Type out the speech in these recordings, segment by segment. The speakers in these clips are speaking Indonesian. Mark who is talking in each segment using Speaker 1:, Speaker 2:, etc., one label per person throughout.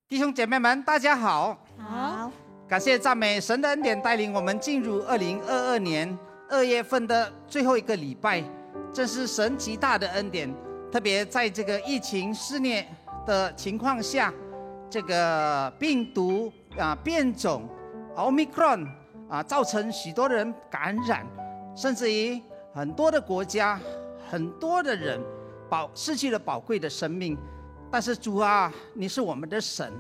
Speaker 1: 弟兄姐妹们，大家好。
Speaker 2: 好，
Speaker 1: 感谢赞美神的恩典，带领我们进入2022年2月份的最后一个礼拜，正是神极大的恩典。特别在这个疫情肆虐的情况下，这个病毒变种 Omicron 造成许多人感染，甚至于很多的国家，很多的人失去了宝贵的生命。但是主啊，你是我们的神，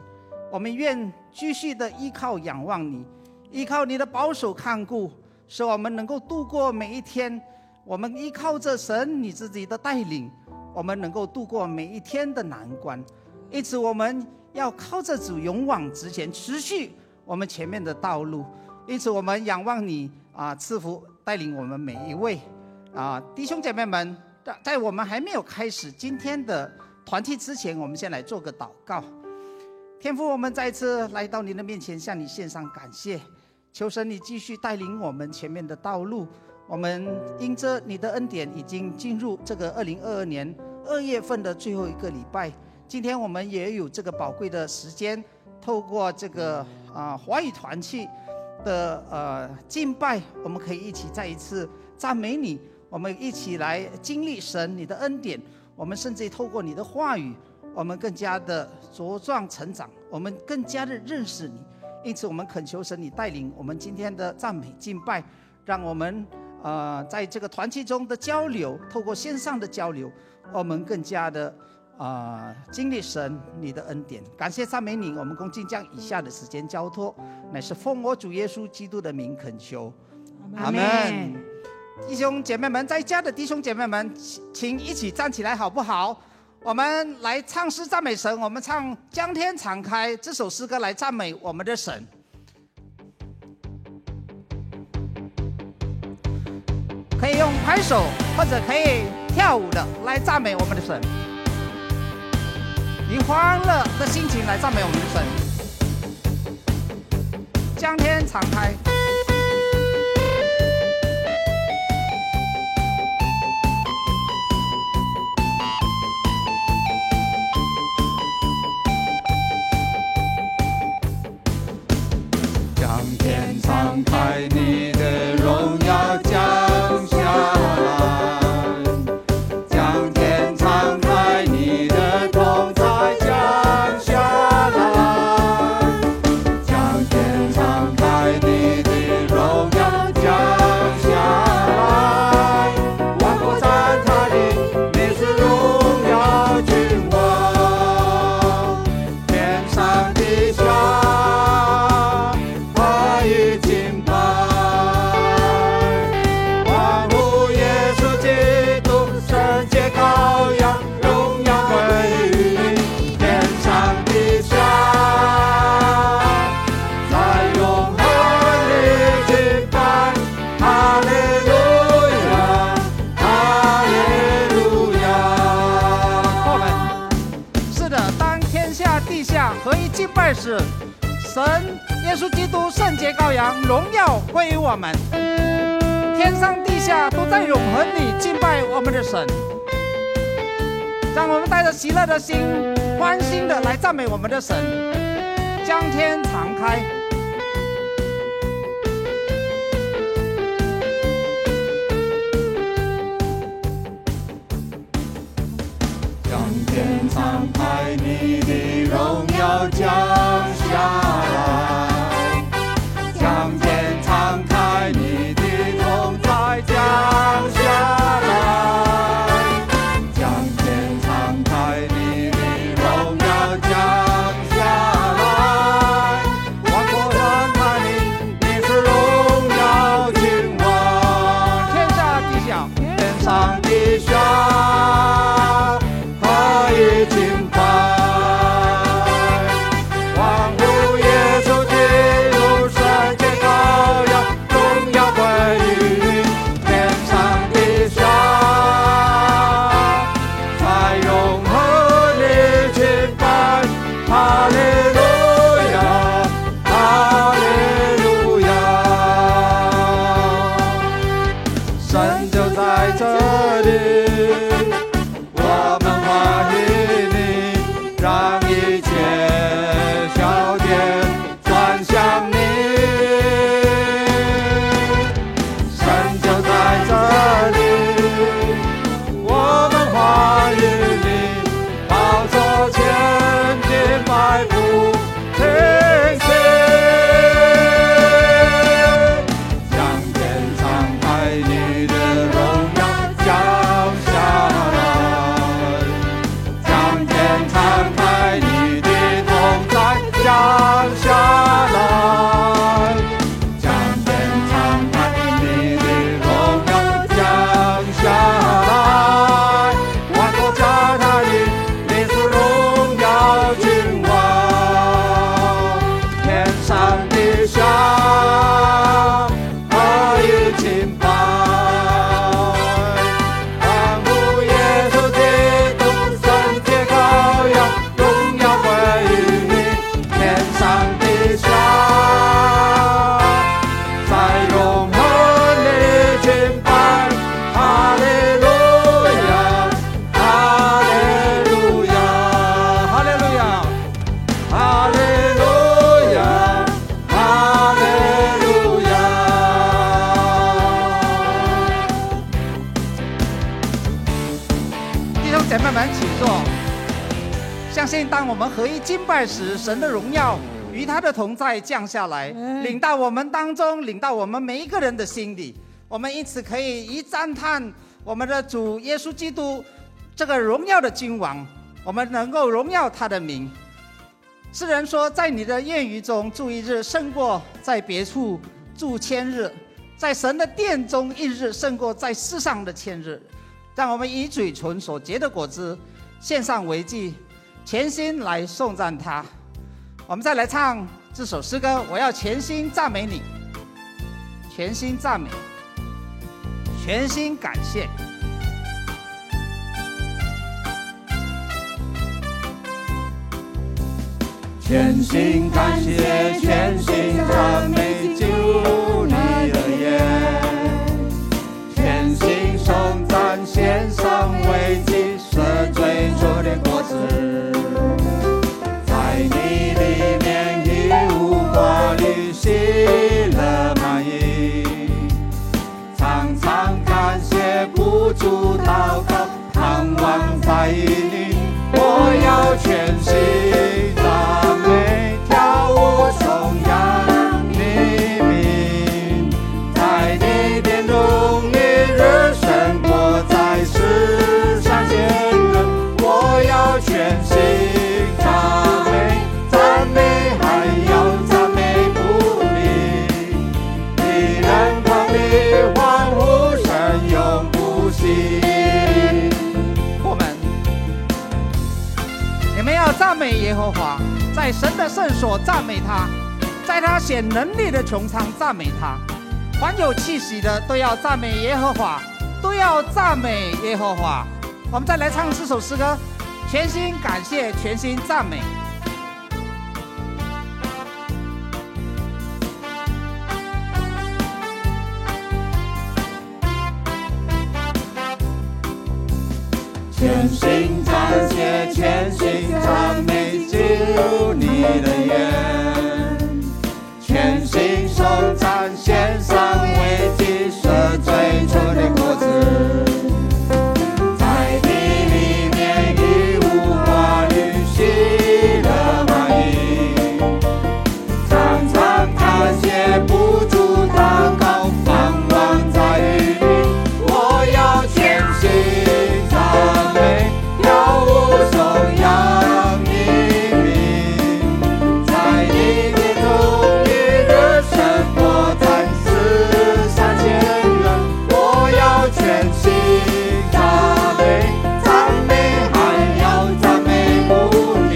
Speaker 1: 我们愿继续的依靠仰望你，依靠你的保守看顾，使我们能够度过每一天。我们依靠着神你自己的带领，我们能够度过每一天的难关。因此我们要靠着主勇往直前，持续我们前面的道路。因此我们仰望你赐福带领我们每一位弟兄姐妹们。在我们还没有开始今天的团契之前，我们先来做个祷告。天父，我们再次来到你的面前，向你献上感谢，求神你继续带领我们前面的道路。我们因着你的恩典，已经进入这个2022年2月份的最后一个礼拜。今天我们也有这个宝贵的时间，透过这个华语团契的敬拜，我们可以一起再一次赞美你，我们一起来经历神你的恩典。我们甚至透过你的话语，我们更加的茁壮成长，我们更加的认识你。因此我们恳求神你带领我们今天的赞美敬拜，让我们在这个团契中的交流，透过线上的交流，我们更加的经历神你的恩典。感谢赞美你，我们恭敬将以下的时间交托，乃是奉我主耶稣基督的名恳求，阿们。弟兄姐妹们，在家的弟兄姐妹们，请一起站起来好不好？我们来唱诗赞美神，我们唱将天敞开这首诗歌来赞美我们的神。可以用拍手或者可以跳舞的来赞美我们的神，以欢乐的心情来赞美我们的神。将天敞开，
Speaker 3: 将天敞开，你的荣耀降下来，将天敞开，你的同在降下来，将天敞开，你的荣耀降下来，万国赞他的，你是荣耀君王，天上地下
Speaker 1: 敬拜时，神耶稣基督圣洁羔羊，荣耀归于我们。天上地下都在永恒里敬拜我们的神。让我们带着喜乐的心，欢欣的来赞美我们的神。将天敞开，
Speaker 3: 将天敞开，你的荣耀降下来，将天敞开，你的同在降下来，将天敞开，你的荣耀降下来，万国
Speaker 1: 们起坐。相信当我们合一敬拜时，神的荣耀与他的同在降下来，领到我们当中，领到我们每一个人的心里。我们因此可以一赞叹我们的主耶稣基督这个荣耀的君王，我们能够荣耀他的名。诗人说，在你的言语中住一日，胜过在别处住千日；在神的殿中一日，胜过在世上的千日。让我们以嘴唇所结的果子献上为祭，全心来颂赞他。我们再来唱这首诗歌，我要全心赞美你，全心赞美，全心感谢。
Speaker 3: 全心感谢，全心赞美，进入你的眼，全心颂赞，献上为祭，赦罪主的果子，在你里面一无挂虑，喜乐满溢，常常感谢，不住祷告，盼望在于你，我要全心赞美，跳舞颂扬你名，在你殿中一日胜过在世上千人，我要全心赞美，赞美还要赞美不离，敌人旁里欢呼声永不息。
Speaker 1: 你们要赞美耶和华，在神的圣所赞美他，在他显能力的穹苍赞美他。凡有气息的都要赞美耶和华，都要赞美耶和华。我们再来唱这首诗歌，全心感谢，全心赞美。
Speaker 3: 全心感谢，全心赞美，进入你的眼，全心颂赞，献上为祭，赦罪主的果子，在你里面一无挂虑，喜乐满溢，常常感谢，不住祷告，盼望在于你，我要全心赞美，跳舞颂扬你名，在你殿中一日胜过在世上千人，我要全心赞美，赞美还要赞美不离，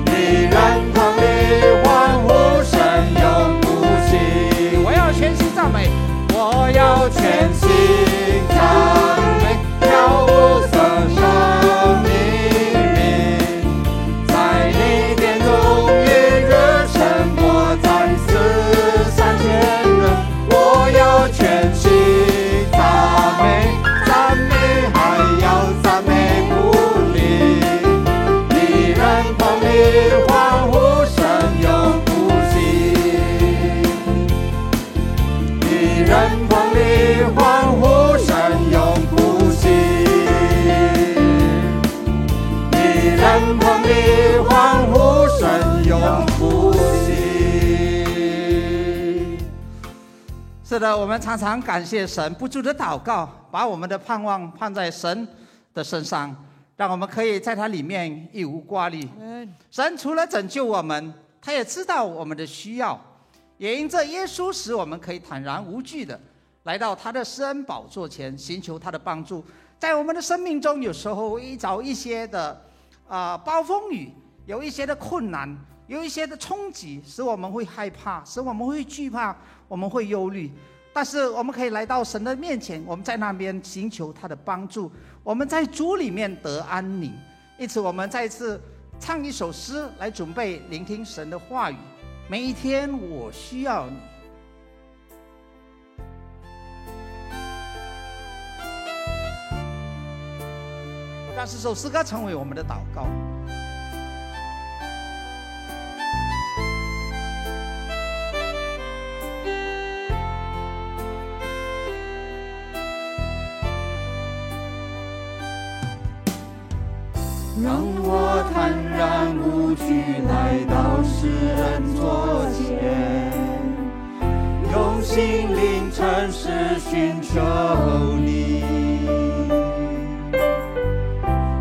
Speaker 3: 敌人旁里欢呼声永不息。
Speaker 1: 我要全心赞美，
Speaker 3: 我要全心赞美，跳舞颂扬你名，在你殿中一日胜过在世上千人，我要全心赞美，赞美还要赞美不离，敌人旁里欢呼声永不息，敌人旁里欢呼声永不息，敌人旁里欢呼声永不息。
Speaker 1: 是的，我们常常感谢神，不住的祷告，把我们的盼望放在神的身上，让我们可以在他里面一无挂虑。神除了拯救我们，他也知道我们的需要，也因这耶稣使我们可以坦然无惧的来到他的施恩宝座前，寻求他的帮助。在我们的生命中，有时候会遇到一些的暴风雨，有一些的困难，有一些的冲击，使我们会害怕，使我们会惧怕，我们会忧虑。但是我们可以来到神的面前，我们在那边寻求他的帮助，我们在主里面得安宁。因此我们再次唱一首诗来准备聆听神的话语。每一天我需要你。让这首诗歌成为我们的祷告。
Speaker 3: 让我坦然无惧来到世人座前，用心灵诚实寻求你。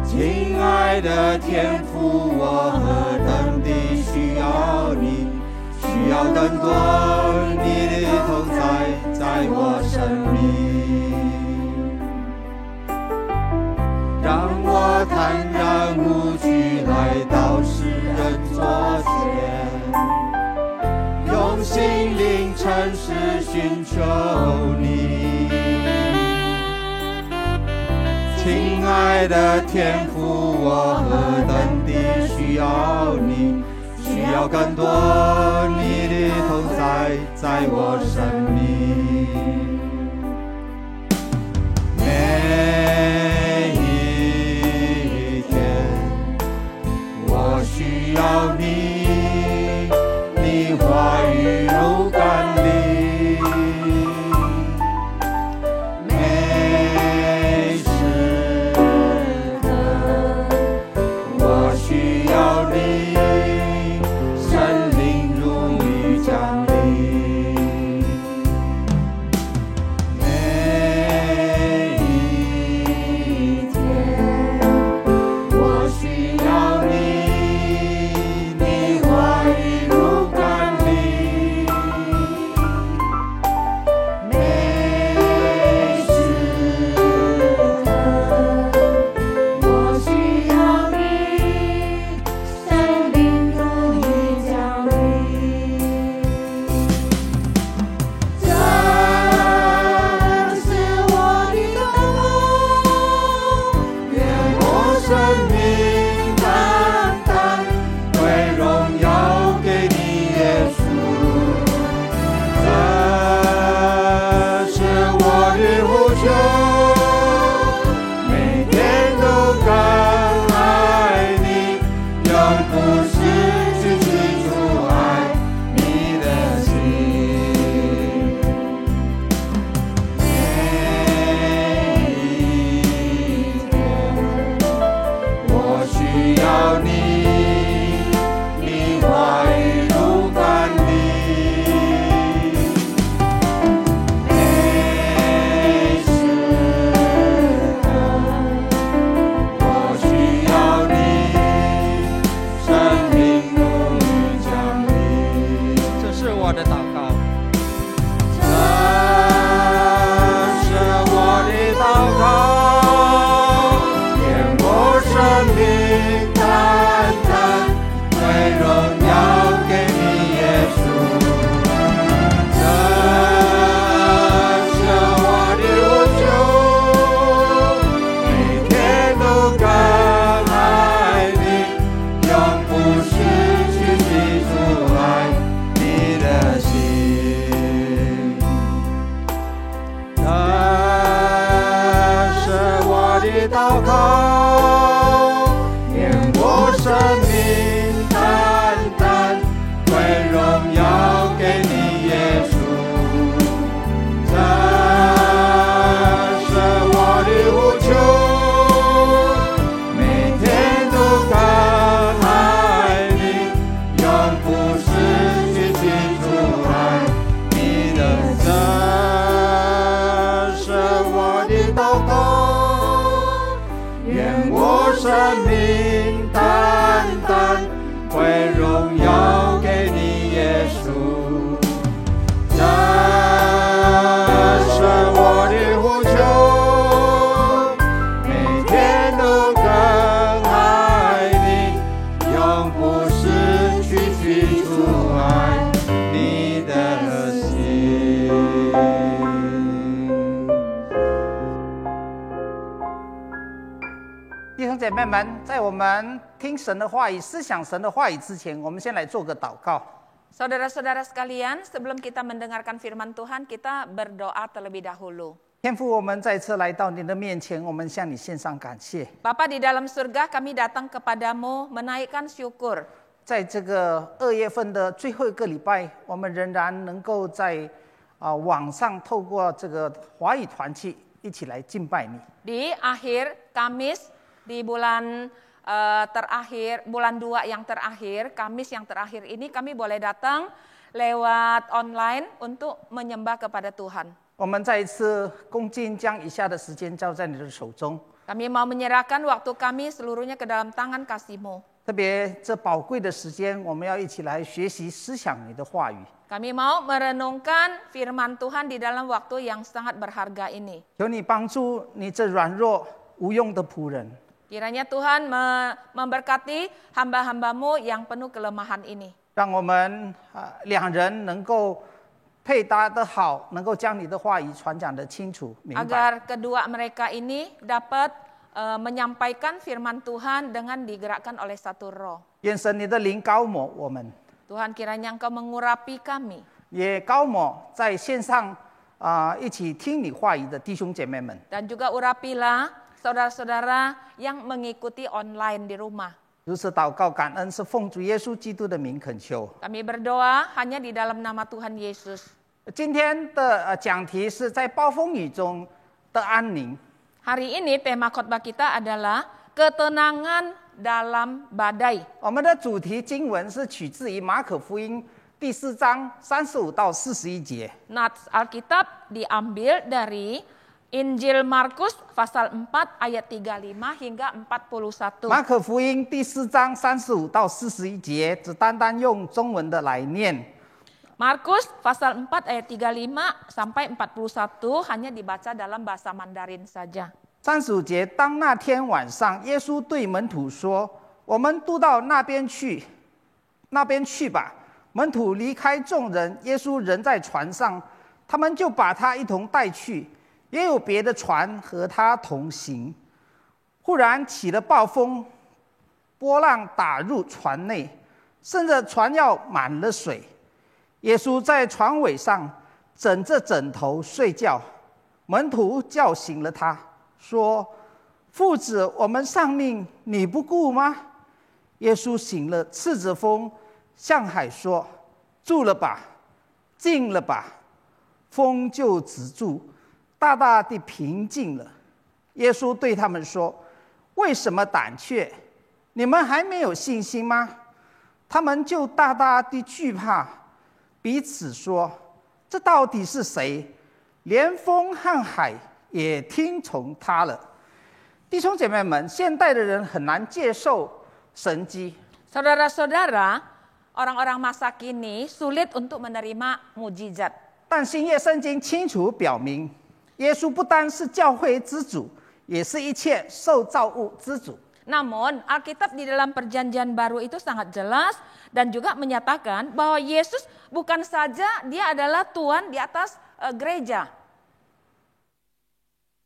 Speaker 3: 亲爱的天父，我何等地需要你，需要更多你的同在在我生命，让我坦然无惧来到世人座前，用心灵诚实寻求你。亲爱的天父，我何等地需要你，需要更多你的同在在我生命。每一天我需要你，你话语如甘霖，每时刻我需要你，圣灵如雨降临。每一天我需要你，你话语如甘霖，每时刻我需要你，圣灵如雨降临。这是我的祷告，愿我生命单单归荣耀给你，耶稣。这是我的呼求，每天都更爱你，永不失去记住爱你的心。每一天我需要你，你话语如甘霖，每时刻我需要你，生命如雨降临。
Speaker 1: 这是我的祷告。
Speaker 3: 这是我的祷告，愿我生命单单归荣耀给你，耶稣。这是我的呼求，每天都更爱你，永不失去记住爱你的心。这是我的祷告，愿我生命单单归荣耀给你，耶稣。这是我的呼求，每天都更爱你，永不失去记住爱你的。这是我的祷告，愿我生命单单归荣耀给你，耶稣。这是我的呼求，每天都更爱你，永不失去记住爱你的心。
Speaker 1: 弟兄姐妹们，在我们听神的话语、思想神的话语之前，我们先来做个祷告。
Speaker 2: Saudara-saudara sekalian, sebelum kita mendengarkan firman Tuhan, kita berdoa terlebih dahulu.
Speaker 1: 天父，我们再次来到你的面前，我们向你献上感谢。
Speaker 2: Bapa di dalam surga, kami datang kepadamu menaikkan syukur.
Speaker 1: 在这个2月份的最后一个礼拜，我们仍然能够在网上透过这个华语团契一起来敬拜你。
Speaker 2: Di akhir Kamis di bulan terakhir, bulan 2 yang terakhir, Kamis yang terakhir ini kami boleh datang lewat online untuk menyembah kepada Tuhan.
Speaker 1: 我们再一次恭敬将以下的时间交在你的手中，
Speaker 2: Kami mau menyerahkan waktu kami seluruhnya ke dalam tangan kasih-Mu.
Speaker 1: 特别这宝贵的时间，我们要一起来学习思想你的话语。
Speaker 2: Kami mau merenungkan firman Tuhan di dalam waktu yang sangat berharga ini.
Speaker 1: 求你帮助你这软弱无用的仆人，
Speaker 2: Kiranya Tuhan memberkati hamba-hamba-Mu yang penuh kelemahan ini.
Speaker 1: 让我们两人能够配搭得好，能够将你的话语传讲得清楚明白。
Speaker 2: Agar kedua mereka ini dapat menyampaikan firman Tuhan dengan digerakkan oleh satu roh.
Speaker 1: 愿神你的灵高抹我们，
Speaker 2: Tuhan kiranya Engkau mengurapi kami.
Speaker 1: 也高抹在线上一起听你话语的弟兄姐妹们。
Speaker 2: Dan juga urapilah saudara-saudara yang mengikuti online di rumah.
Speaker 1: 如此祷告感恩，是奉主耶稣基督的名恳求。
Speaker 2: Kami berdoa hanya di dalam nama Tuhan Yesus.
Speaker 1: 今天的讲题是在暴风雨中的安宁。
Speaker 2: Hari ini tema khotbah kita adalah ketenangan dalam badai.
Speaker 1: 我们的主题经文是取自于马可福音第4章35到41节。
Speaker 2: Nats Alkitab diambil dari Injil Markus pasal 4 ayat 35 hingga 41.
Speaker 1: 马可福音第4章35到41节，只单单用中文的来念。
Speaker 2: Markus pasal 4 ayat 35 sampai 41 hanya dibaca dalam bahasa Mandarin saja.
Speaker 1: 35节，当那天晚上，耶稣对门徒说：“我们渡到那边去吧。”门徒离开众人，耶稣人在船上，他们就把他一同带去，也有别的船和他同行。忽然起了暴风，波浪打入船内，甚至船要满了水。耶稣在船尾上枕着枕头睡觉，门徒叫醒了他，说：“父子，我们丧命，你不顾吗？”耶稣醒了，斥着风，向海说：“住了吧，静了吧。”风就止住，大大的平静了。耶稣对他们说：“为什么胆怯？你们还没有信心吗？”他们就大大的惧怕，彼此说：“这到底是谁？连风和海也听从他了。”弟兄姐妹们，现代的人很难接受神迹。
Speaker 2: Saudara-saudara, orang-orang masa kini sulit untuk menerima mujizat.
Speaker 1: 但新约圣经清楚表明，耶稣不单是教会之主，也是一切受造物之主。
Speaker 2: Namun Alkitab di dalam perjanjian baru itu sangat jelas dan juga menyatakan bahwa Yesus bukan saja dia adalah Tuhan di atas gereja.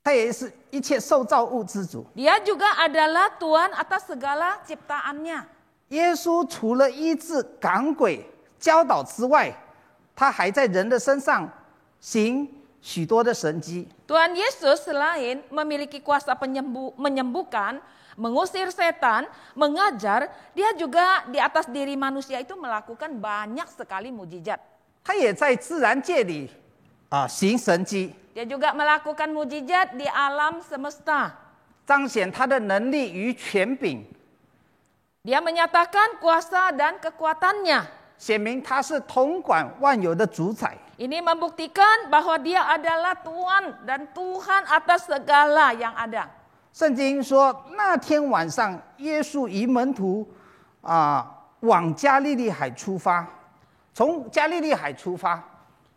Speaker 1: 他也是一切受造物之主。
Speaker 2: Dia juga adalah Tuhan atas segala ciptaannya.
Speaker 1: 耶稣除了医治赶鬼、教导之外，他还在人的身上行许多的神迹。
Speaker 2: Tuhan Yesus selain memiliki kuasa menyembuhkan, mengusir setan, mengajar, dia juga di atas diri manusia itu melakukan banyak sekali mujizat.
Speaker 1: 他也在自然界里行神迹，
Speaker 2: Dia juga melakukan mujizat di alam semesta.
Speaker 1: 彰显他的能力与权柄，
Speaker 2: Dia menyatakan kuasa dan kekuatannya.
Speaker 1: 显明他是统管万有的主宰。
Speaker 2: Ini membuktikan bahwa dia adalah Tuhan dan Tuhan atas segala yang ada.
Speaker 1: 圣经说，那天晚上，耶稣与门徒往加利利海出发，从加利利海出发。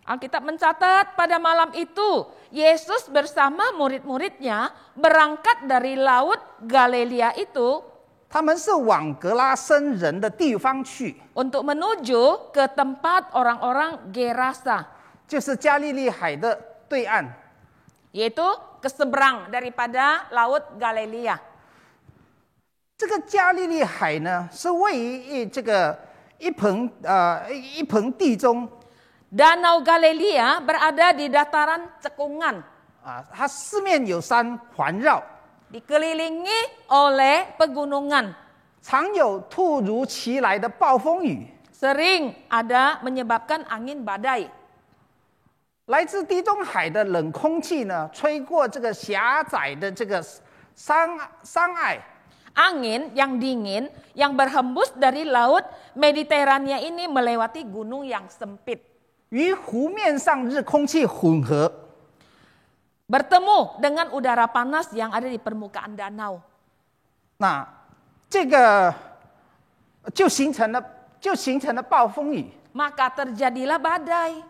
Speaker 2: Alkitab mencatat pada malam itu Yesus bersama murid-muridnya berangkat dari laut Galilea itu
Speaker 1: 他们是往格拉森人的地方去，
Speaker 2: untuk menuju ke tempat orang-orang Gerasa,
Speaker 1: 就是加利利海的对岸。
Speaker 2: yaitu ke seberang daripada laut Galilea.
Speaker 1: 这个加利利海呢，是位于这个一盆地中
Speaker 2: Danau Galilea berada di dataran cekungan,
Speaker 1: 它四面有山环绕，
Speaker 2: dikelilingi oleh pegunungan.
Speaker 1: 常有突如其来的暴风雨，
Speaker 2: Sering ada menyebabkan angin badai.
Speaker 1: 来自地中海的冷空气呢，吹过这个狭窄的这个山隘，
Speaker 2: Angin yang dingin yang berhembus dari laut Mediterania ini melewati gunung yang sempit.
Speaker 1: 与湖面上日空气混合，
Speaker 2: Bertemu dengan udara panas yang ada di permukaan danau.
Speaker 1: 那这个就形成了暴风雨。
Speaker 2: Maka terjadilah badai.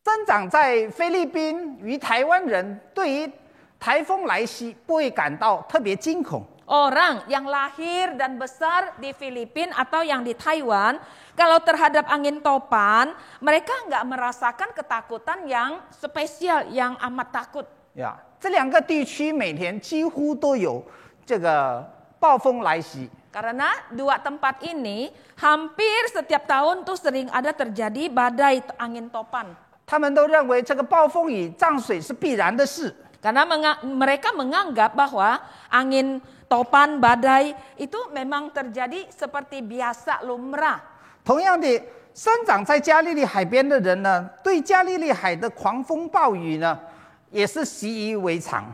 Speaker 1: 生长在菲律宾与台湾人对于台风来袭不会感到特别惊恐。
Speaker 2: Orang yang lahir dan besar di Filipina atau yang di Taiwan, kalau terhadap angin topan, mereka nggak merasakan ketakutan yang spesial, yang amat takut.
Speaker 1: 呀，这两个地区每天几乎都有这个暴风来袭。
Speaker 2: Karena dua tempat ini hampir setiap tahun tuh sering ada terjadi badai angin topan.
Speaker 1: 他们都认为这个暴风雨涨水是必然的事。
Speaker 2: Karena mereka menganggap bahwa angin topan, badai itu memang terjadi seperti biasa lumrah.
Speaker 1: 同样的，生长在加利利海边的人呢，对加利利海的狂风暴雨呢，也是习以为常。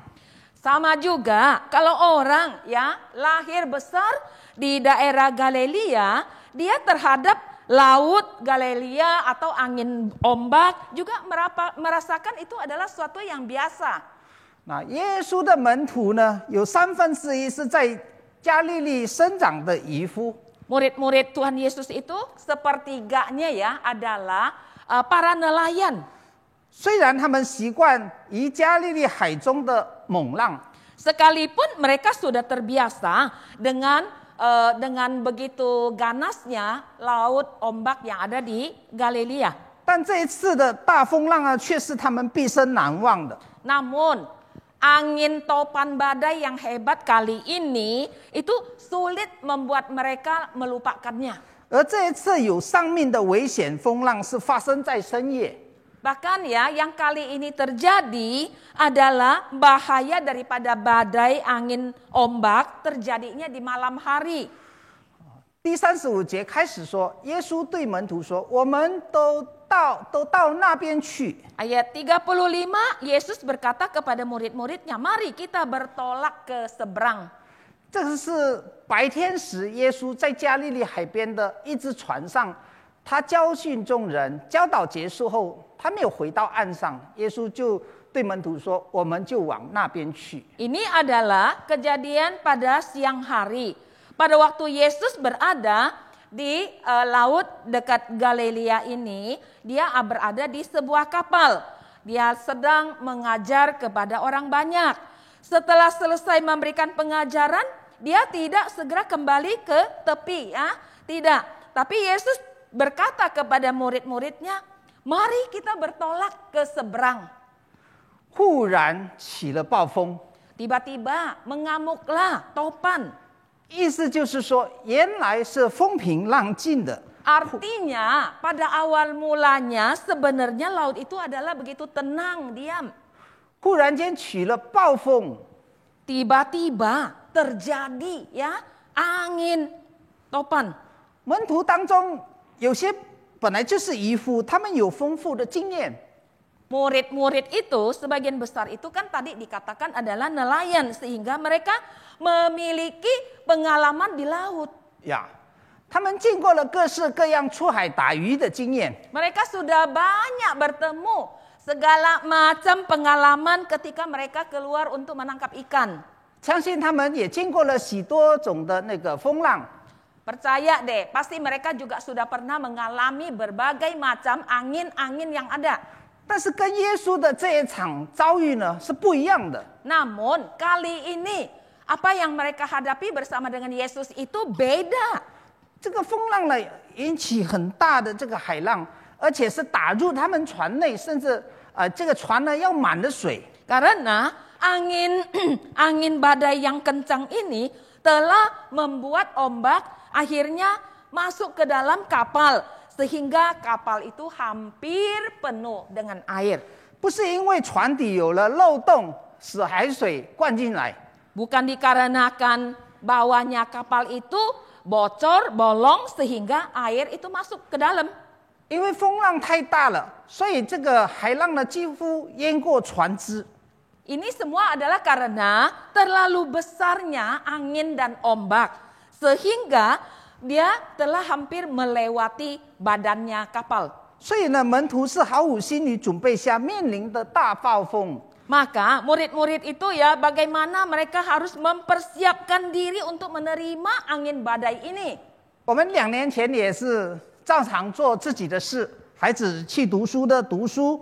Speaker 2: Sama juga kalau orang ya lahir besar di daerah Galilea, dia terhadap laut Galilea atau angin ombak juga merasakan itu adalah sesuatu yang biasa.
Speaker 1: 那耶稣的门徒呢，有1/3是在加利利生长的渔夫。
Speaker 2: Murid-murid Tuhan Yesus itu sepertiganya ya adalah para nelayan.
Speaker 1: 虽然他们习惯于加利利海中的猛浪，
Speaker 2: Sekalipun mereka sudah terbiasa dengan begitu ganasnya laut ombak yang ada di Galilea.
Speaker 1: 但这一次的大风浪啊，却是他们毕生难忘的。
Speaker 2: Namun angin topan badai yang hebat kali ini itu sulit membuat mereka melupakannya.
Speaker 1: 而这一次有丧命的危险风浪是发生在深夜。
Speaker 2: Bahkan ya yang kali ini terjadi adalah bahaya daripada badai angin ombak terjadinya di malam hari.
Speaker 1: 第35节开始说，耶稣对门徒说：“我们都到那边去。”
Speaker 2: Ayat 35, Yesus berkata kepada murid-muridnya, mari kita bertolak ke seberang.
Speaker 1: 这个是白天时耶稣在加利利海边的一只船上，他教训众人，教导结束后，他没有回到岸上，耶稣就对门徒说：“我们就往那边去。”
Speaker 2: Ini adalah kejadian pada siang hari. Pada waktu Yesus berada di laut dekat Galilea ini, dia berada di sebuah kapal. Dia sedang mengajar kepada orang banyak. Setelah selesai memberikan pengajaran, dia tidak segera kembali ke tepi, ya, tidak. Tapi Yesus berkata kepada murid-muridnya, mari kita bertolak ke seberang.
Speaker 1: 忽然起了暴风，
Speaker 2: Tiba-tiba mengamuklah topan.
Speaker 1: 意思就是说，原来是风平浪静的。
Speaker 2: Artinya pada awal mulanya sebenarnya laut itu adalah begitu tenang, diam.
Speaker 1: 忽然间起了暴风，
Speaker 2: Tiba-tiba terjadi ya angin topan.
Speaker 1: 门徒当中有些本来就是渔夫，他们有丰富的经验。
Speaker 2: Murid-murid itu sebagian besar itu kan tadi dikatakan adalah nelayan sehingga mereka memiliki pengalaman di laut.
Speaker 1: 呀，他们经过了各式各样出海打鱼的经验。
Speaker 2: Mereka sudah banyak bertemu segala macam pengalaman ketika mereka keluar untuk menangkap ikan.
Speaker 1: 相信他们也经过了许多种的那个风浪。
Speaker 2: Percaya deh, pasti mereka juga sudah pernah mengalami berbagai macam angin-angin yang ada.
Speaker 1: 但是跟耶稣的这一场遭遇呢是不一样的。
Speaker 2: Namun kali ini apa yang mereka hadapi bersama dengan Yesus itu beda.
Speaker 1: 这个风浪呢引起很大的这个海浪，而且是打入他们船内，甚至这个船呢要满了水。
Speaker 2: Karena angin badai yang kencang ini telah membuat ombak akhirnya masuk ke dalam kapal. Sehingga kapal itu hampir penuh dengan air.
Speaker 1: 不是因为船底有了漏洞使海水灌进来，
Speaker 2: Bukan dikarenakan bawahnya kapal itu bocor, bolong sehingga air itu masuk ke dalam.
Speaker 1: 因为风浪太大了，所以这个海浪呢几乎淹过船只。
Speaker 2: Ini semua adalah karena terlalu besarnya angin dan ombak. Sehingga dia telah hampir melewati badannya kapal.
Speaker 1: 所以呢，门徒是毫无心理准备下面临的大暴风。
Speaker 2: Maka murid-murid itu ya bagaimana mereka harus mempersiapkan diri untuk menerima angin badai ini.
Speaker 1: 我们2年前也是照常做自己的事，孩子去读书的读书，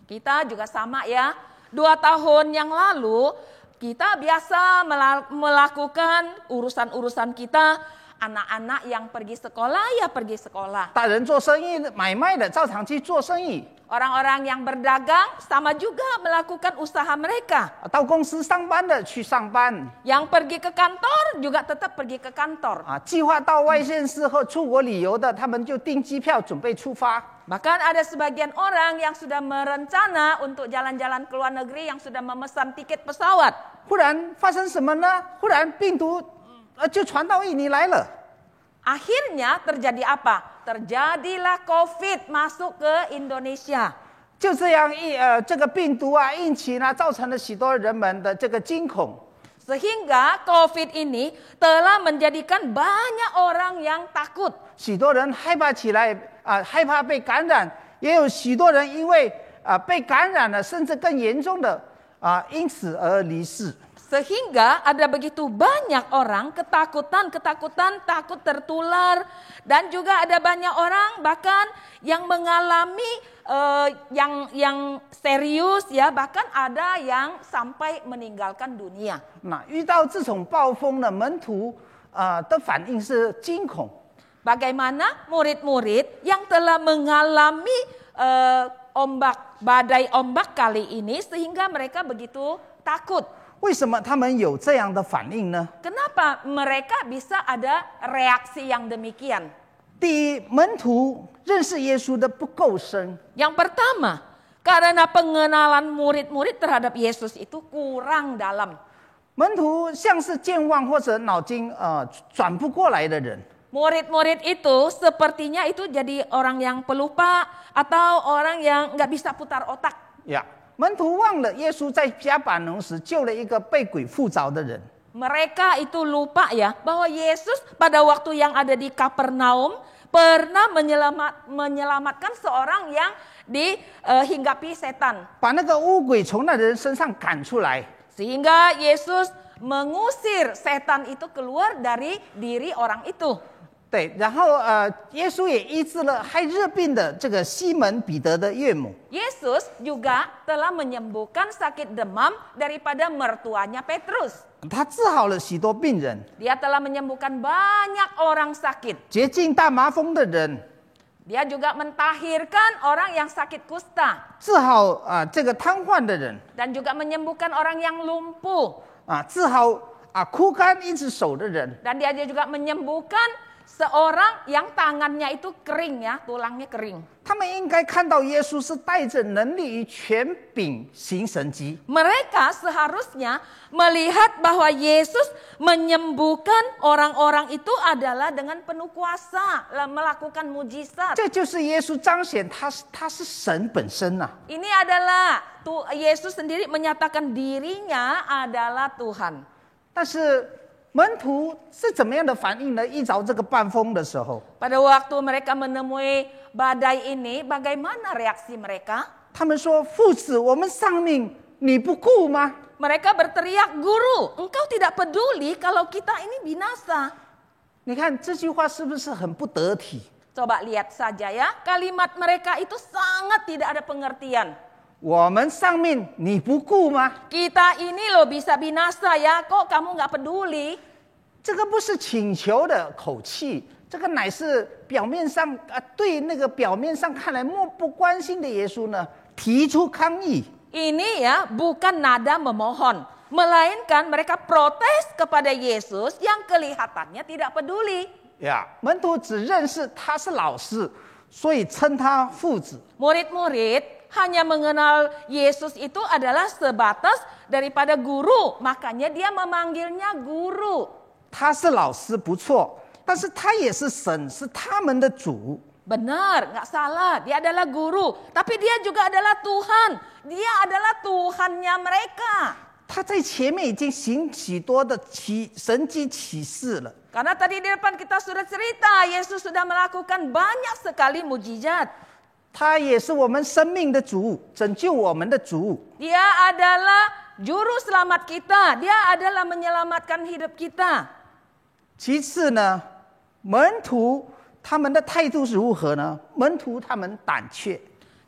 Speaker 2: Kita juga sama ya. 2 tahun yang lalu kita biasa melakukan urusan-urusan kita. Anak-anak yang pergi sekolah ya pergi sekolah.
Speaker 1: 大人做生意买卖的照常去做生意，
Speaker 2: Orang-orang yang berdagang sama juga melakukan usaha mereka.
Speaker 1: 到公司上班的去上班，
Speaker 2: Yang pergi ke kantor juga tetap pergi ke kantor.
Speaker 1: 计划到外县市或出国旅游的，他们就订机票准备出发。
Speaker 2: Bahkan ada sebagian orang yang sudah merencana untuk jalan-jalan ke luar negeri yang sudah memesan tiket pesawat.
Speaker 1: 忽然发生什么呢？忽然病毒就传到印尼来了。
Speaker 2: Akhirnya terjadi apa? Terjadilah COVID masuk ke Indonesia.
Speaker 1: 就这样这个病毒啊、疫情啊，造成了许多人们的这个惊恐。
Speaker 2: Sehingga COVID ini telah menjadikan banyak orang yang takut.
Speaker 1: 许多人害怕起来害怕被感染，也有许多人因为被感染了，甚至更严重的因此而离世。
Speaker 2: Sehingga ada begitu banyak orang ketakutan, takut tertular. Dan juga ada banyak orang bahkan yang mengalami yang serius ya. Bahkan ada yang sampai meninggalkan dunia.
Speaker 1: 那遇到这种暴风呢，门徒的反应是惊恐。
Speaker 2: Bagaimana murid-murid yang telah mengalami badai ombak kali ini sehingga mereka begitu takut.
Speaker 1: 为什么他们有这样的反应呢？
Speaker 2: Kenapa mereka bisa ada reaksi yang demikian?
Speaker 1: 第一，门徒认识耶稣的不够深。
Speaker 2: Yang pertama, karena pengenalan murid-murid terhadap Yesus itu kurang dalam.
Speaker 1: 门徒像是健忘或者脑筋转不过来的人。
Speaker 2: Murid-murid itu sepertinya itu jadi orang yang pelupa atau orang yang nggak bisa putar otak.
Speaker 1: 呀，门徒忘了耶稣在加百农时救了一个被鬼附着的人。
Speaker 2: Mereka itu lupa ya bahwa Yesus pada waktu yang ada di Kapernaum pernah menyelamatkan seorang yang dihinggapi setan.
Speaker 1: 把那个污鬼从那人身上赶出来。
Speaker 2: Sehingga Yesus mengusir setan itu keluar dari diri orang itu.
Speaker 1: 对，然后耶稣也医治了害热病的这个西门彼得的岳母。
Speaker 2: Yesus juga telah menyembuhkan sakit demam daripada mertuanya Petrus.
Speaker 1: 他治好了许多病人，
Speaker 2: Dia telah menyembuhkan banyak orang sakit.
Speaker 1: 洁净大麻风的人，
Speaker 2: Dia juga mentahirkan orang yang sakit kusta.
Speaker 1: 治好这个瘫痪的人，
Speaker 2: Dan juga menyembuhkan orang yang lumpuh.
Speaker 1: 治好枯干一只手的人。
Speaker 2: Dan dia juga menyembuhkan seorang yang tangannya itu kering ya, tulangnya kering.
Speaker 1: 他们应该看到耶稣是带着能力与权柄行神迹。
Speaker 2: Mereka seharusnya melihat bahwa Yesus menyembuhkan orang-orang itu adalah dengan penuh kuasa, melakukan mujizat.
Speaker 1: 这就是耶稣彰显他是神本身啊。
Speaker 2: Ini adalah Yesus sendiri menyatakan dirinya adalah Tuhan.
Speaker 1: 但是门徒是怎么样的反应呢？一着这个半风的时候，
Speaker 2: Pada waktu mereka menemui badai ini, bagaimana reaksi mereka?
Speaker 1: 他们说：“父子，我们丧命，你不顾吗？”
Speaker 2: Mereka berteriak, "Guru, engkau tidak peduli kalau kita ini binasa."
Speaker 1: 你看这句话是不是很不得体？
Speaker 2: Coba lihat saja ya, kalimat mereka itu sangat tidak ada pengertian.
Speaker 1: 我们丧命，你不顾吗？
Speaker 2: Kita ini loh bisa binasa ya, kok kamu nggak peduli?
Speaker 1: 这个不是请求的口气，这个乃是表面上对那个表面上看来漠不关心的耶稣呢提出抗议。
Speaker 2: Ini ya bukan nada memohon, melainkan mereka protes kepada Yesus yang kelihatannya tidak peduli.
Speaker 1: 呀，门徒只认识他是老师，所以称他父子。
Speaker 2: Murid-murid hanya mengenal Yesus itu adalah sebatas daripada guru, makanya dia memanggilnya guru.
Speaker 1: 他是老师不错，但是他也是神，是他们的主。
Speaker 2: Benar, nggak salah. Dia adalah guru, tapi dia juga adalah Tuhan. Dia adalah Tuhannya mereka.
Speaker 1: 他在前面已经行许多的神迹启示了。
Speaker 2: Karena tadi di depan kita sudah cerita, Yesus sudah melakukan banyak sekali mujizat.
Speaker 1: 他也是我们生命的主，拯救我们的主。
Speaker 2: Dia adalah juru selamat kita. Dia adalah menyelamatkan hidup kita.
Speaker 1: 其次呢，门徒他们的态度是如何呢？门徒他们胆怯。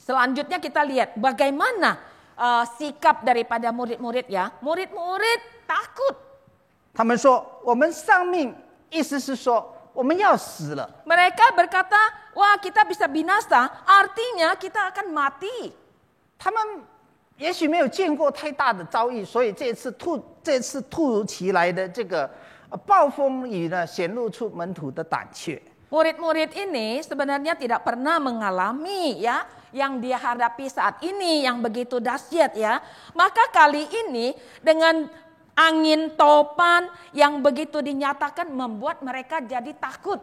Speaker 2: Selanjutnya kita lihat bagaimana sikap daripada murid-murid ya. Murid-murid takut.
Speaker 1: 他们说：“我们丧命，意思是说我们要死了。”
Speaker 2: Mereka berkata, wah kita bisa binasa, artinya kita akan mati.
Speaker 1: 他们也许没有见过太大的遭遇，所以这次突如其来的这个暴风雨呢，显露出门徒的胆怯。
Speaker 2: Murid-murid ini sebenarnya tidak pernah mengalami ya yang dia hadapi saat ini yang begitu dahsyat ya. Maka kali ini dengan angin topan yang begitu dinyatakan membuat mereka jadi takut.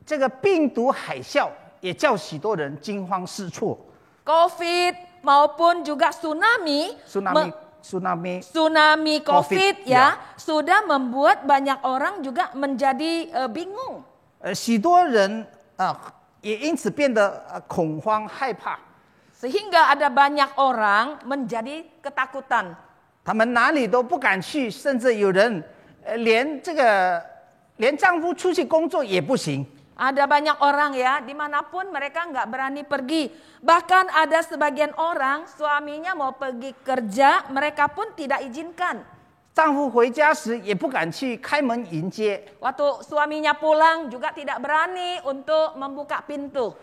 Speaker 1: 这个病毒海啸也叫许多人惊慌失措。
Speaker 2: COVID maupun juga tsunami COVID ya sudah membuat banyak orang juga menjadi bingung.
Speaker 1: 许多人也因此变得恐慌害怕。
Speaker 2: Sehingga ada banyak orang menjadi ketakutan.
Speaker 1: 他们哪里都不敢去，甚至有人连丈夫出去工作也不行。
Speaker 2: Ada banyak orang ya, dimanapun mereka nggak berani pergi. Bahkan ada sebagian orang suaminya mau pergi kerja, mereka pun tidak izinkan.
Speaker 1: 丈夫回家时也不敢去开门迎接。
Speaker 2: Waktu suaminya pulang juga tidak berani untuk membuka pintu.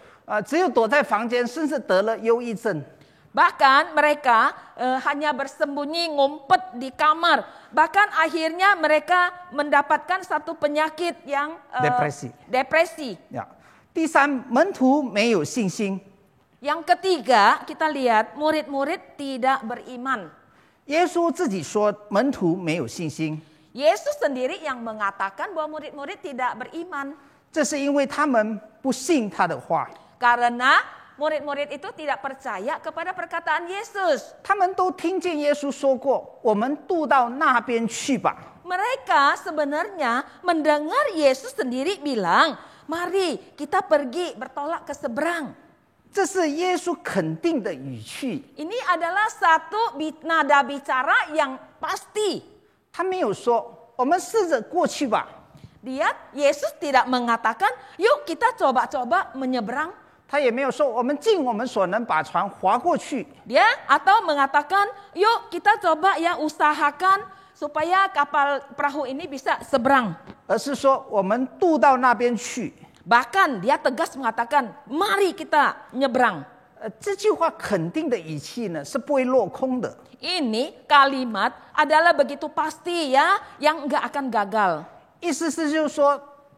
Speaker 1: 只有躲在房间，甚至得了忧郁症。
Speaker 2: Bahkan mereka hanya bersembunyi ngumpet di kamar. Bahkan akhirnya mereka mendapatkan satu penyakit yang depresi.
Speaker 1: 第三，门徒没有信心。
Speaker 2: Yang ketiga, kita lihat murid-murid tidak beriman.
Speaker 1: 耶稣自己说，门徒没有信心。
Speaker 2: Yesus sendiri yang mengatakan bahwa murid-murid tidak beriman.
Speaker 1: 这是因为他们不信他的话。
Speaker 2: Karena murid-murid itu tidak percaya kepada perkataan Yesus.
Speaker 1: 他们都听见耶稣说过：“我们渡到那边去吧。”
Speaker 2: Mereka sebenarnya mendengar Yesus sendiri bilang, mari kita pergi bertolak ke seberang.
Speaker 1: 这是耶稣肯定的语气。
Speaker 2: Ini adalah satu nada bicara yang pasti.
Speaker 1: 他没有说：“我们试着过去吧。”
Speaker 2: Yesus tidak mengatakan, yuk kita coba-coba menyeberang.
Speaker 1: 他也没有说：“我们尽我们所能把船划过去。”
Speaker 2: Atau mengatakan, yuk kita coba ya usahakan supaya kapal perahu ini bisa seberang.
Speaker 1: 而是说：“我们渡到那边去。”
Speaker 2: Bahkan dia tegas mengatakan, mari kita nyebrang.
Speaker 1: 这句话肯定的语气呢，是不会落空的。
Speaker 2: Ini kalimat adalah begitu pasti ya, yang enggak akan gagal.
Speaker 1: 意思是就是说，